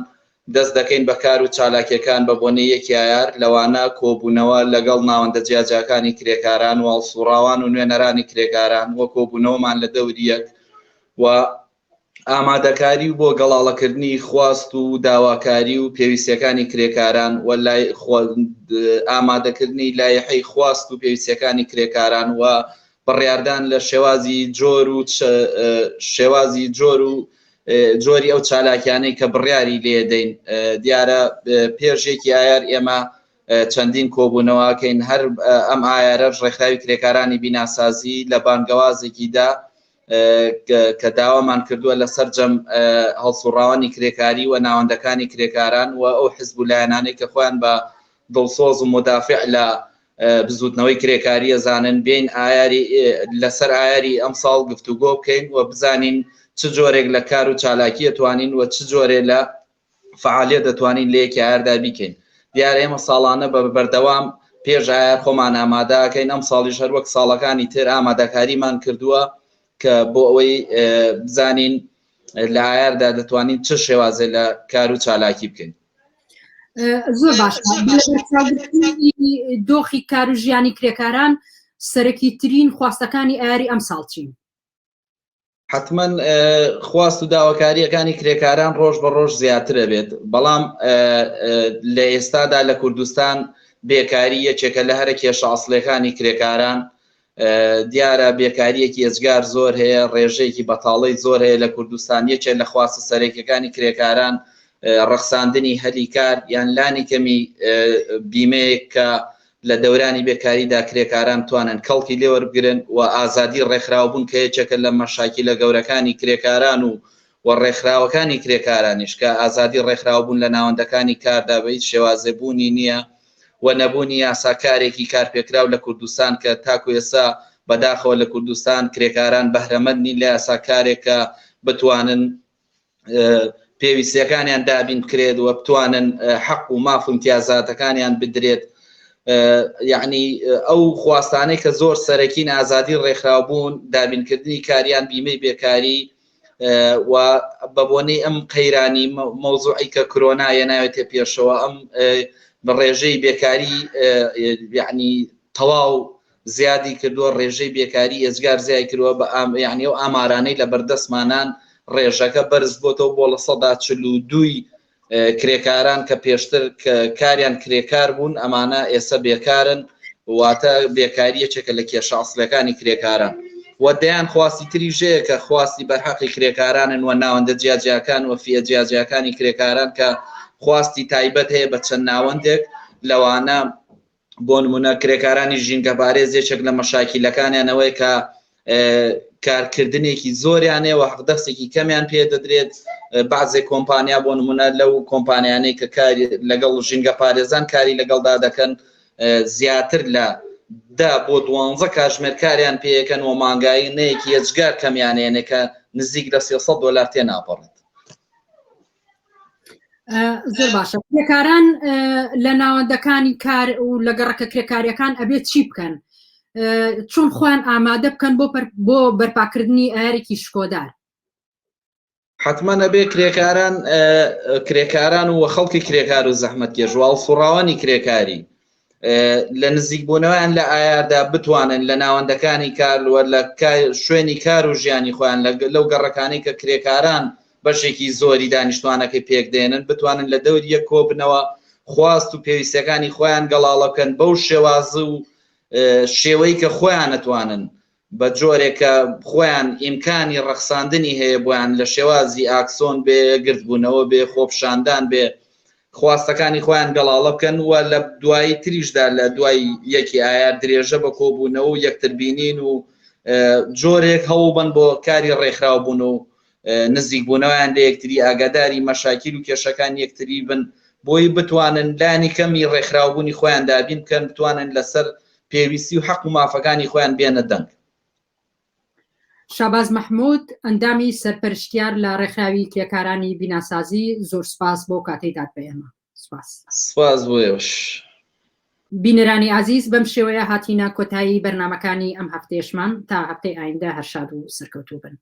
دەست دەکەین بە کار و چالاکیەکان بە بۆنەی یەکی ئایار لەوانە کۆبوونەوە لەگەڵ ناوەندە جیاجاکانی کرێکاران و هەڵسوڕاوان و نوێنەرانی کرێکاران وە کۆبوونەوەمان لە دەوری یەک و ئامادەکاری و بۆ گەڵاڵەکردنی خواست و داواکاری و پێویستیەکانی کرێکاران و لای ئامادەکردنی لایحەی خواست و پێویستیەکانی کرێکاران و بڕیاردان لە شێوازی جۆر و جۆری ئەو چالاکیانەی کە بڕیاری لێدەین. دیارە پێشێکی ئایار ئێمە چەندین کۆبوونەوەکەین هەر ئەم ئایارە ڕێکخراوی کرێکارانی بیناسازی لە بانگەوازێکیدا کە داوامان کردووە لەسەر جەم هەڵسوڕاوانی کرێکاری و ناوەندەکانی کرێکاران و ئەو حزب و لایەنانەی کە خۆیان بە دڵسۆز و مدافع لە بزوتنەوەی کرێکاری ئەزانن بین ئایاری لەسەر ئایاری ئەم ساڵ گفتوگۆ بکەین و بزانین چ جۆرێک لە کار و چالاکی دەتوانین و چ جۆرێ لە فعالیت دەتوانین لە یەکی ئایاردا بیکەین. دیارە ئێمە ساڵانە بە بەردەوام پێش ئایار خۆمان ئامادەکەین. ئەم ساڵیش هەر وەک ساڵەکانی تر ئامادەکاریمان کردووە کە بۆ ئەوەی بزانین لە ئایاردا دەتوانین چ شێوازێ لە کار و چالاکی بکەین. زۆر باش. دۆخی کار و ژیانی کرێکاران سەرەکی ترین خواستەکانی ئایاری ئەم ساڵ چین؟ حتمما خواست و داواکاریەکانی کرێکاران ڕۆژ بە ڕۆژ زیاترە بێت، بەڵام لە ئێستادا لە کوردستان بێکاری یەکێکە لە هەرە کێشە ئەسڵیەکانی کرێکاران. دیارە بێکاریەکی ئەجگار زۆر هەیە، ڕێژەیەکی بەتاڵی زۆر هەیە لە کوردستان. یەکێک لە خواستە سەرەکیەکانی کرێکاران ڕەخساندنی هەلی کار یان لانی کەمی بیمەیەک کە لە دەورانی بێکاریدا کرێکاران توانن کەڵکی لێوەربگرن و ئازادی ڕێکخراوبوون کە یەکێکە لە مەشاکیلە گەورەکانی کرێکاران و ڕێکخراوەکانی کرێکارانیش کە ئازادی ڕێکخراوبوون لە ناوەندەکانی کاردا بە هیچ شێوازێبوونی نییە و نەبوونی یاساکارێکی کارپێکراو لە کوردستان کە تاکو ئێستا بەداخەوە لە کوردستان کرێکاران بەهرەمەندنی لە یاساکارێکە بتوانن پێویستیەکانیان دابین بکرێت و بتوانن حەق و ماف و امتیازاتەکانیان بدرێت. یعنی ئەو خواستانەی کە زۆر سەرەکین ئازادی ڕێکخراوبوون دابینکردنی کاریان بیمەی بێکاری و بە بۆنەی ئەم قەیرانی مەوزوعی کە کۆرۆنایە ناوێتێ پێشەوە ئەم ڕێژەی بێکاری یعنی تەواو زیادی کردووە ڕێژەی بێکاری ئێزگار زیای کردووە بە یعنی ئەو ئامارانەی لە بەردەستمانان ڕێژەکە بەرز بۆتەوە بۆ لە 42 کرێکاران کە پێشتر کاریان کرێکار بوون ئەمانە ئێستا بێکارن واتە بێکاریەکێکە لە کێشە ئەسڵەکانی کرێکاران و دەیان خواستی تریژەیە کە خواستی بەرحەقی کرێکارانن و ناوەندە جیاجیاکان و فیە جیاجیاکانی کرێکاران کە خواستی تایبەت هەیە بە چەند ناوەندێک لەوانە بۆ نمونە کرێکارانی ژینگە پارێزێکێک لە مەشاکیلەکانیانەوەی کە کارکردنێکی زۆریانێ و حەقدەستێکی کەمیان پێ دەدرێت بعضێک کۆمپانیا بۆ نمونە لەو کۆمپانیانەی کە کاری لەگەڵ ژینگە پارێزان کاری لەگەڵدا دەکەن زیاتر لە 10 بۆ 12 کاتژمێرکاریان پێیەکەن و مانگایانەیەکی هێزگار کەمیانێنێ کە نزیک لە $300 تێناپەڕێت. زۆر باشە. کرێکاران لە ناوەندەکانی کار و لە گەڕەکە کرێکاریەکان ئەبێت چی بکەن؟ چۆن خۆیان ئامادە بکەن بۆ بەرپاکردنی ئایارێکی شکۆدار؟ حتمما نەبێ کرێکاران و خەڵکی کرێکار و زەحمەتکێش و هەڵسوڕاوانی کرێکاری لە نزیکبوونەوەیان لە ئایاردا بتوانن لە ناوەندەکانی کار و لە شوێنی کار و ژیانی خۆیان لەو گەڕەکانی کە کرێکاران بەشێکی زۆری دانیشتوانەکەی پێک دێنن بتوانن لە دەوریە کۆبنەوە خواست و پێویستەکانی خۆیان گەڵاڵە بکەن بەو شێوازە و شێوەی کە خۆیان نتوانن بە جۆرێکە خۆیان ئیمکانی ڕەخساندنی هەیە بۆیان لە شێوازی ئاکسۆن بێ گرتبوونەوە بێ خۆپشاندان بێ خواستەکانی خۆیان گەڵاڵە بکەن و لە دوایی تریشدا لە دوای یەکی ئایار درێژە بە کۆبوونەوە و یەکتربینین و جۆرێک هەوڵبن بۆ کاری ڕێکخراوبوون و نزیکبوونەوەیان لە یەکتری ئاگاداری مەشاکیل و کێشەکان یەکتری بن بۆی بتوانن لانی کەمی ڕێکخراوبوونی خۆیان دابین بکەن بتوانن لەسەر پێویستی و حەق و مافەکانی خۆیان بێنە دەنگ. شاباز مەحموود ئەندامی سەرپەرشتیار لە ڕێکخراوی کرێکارانی بیناسازی زۆر سپاس بۆ کاتەی داد بە ئێمە. سپاس بۆیەوەش. بینەرانی عزیز بەم شێوەیە هاتینە کۆتایی بەرنامەکانی ئەم هەفتەیەشمان تا هەفتەی ئایندا هەر شاد و سەرکەوتوو بن.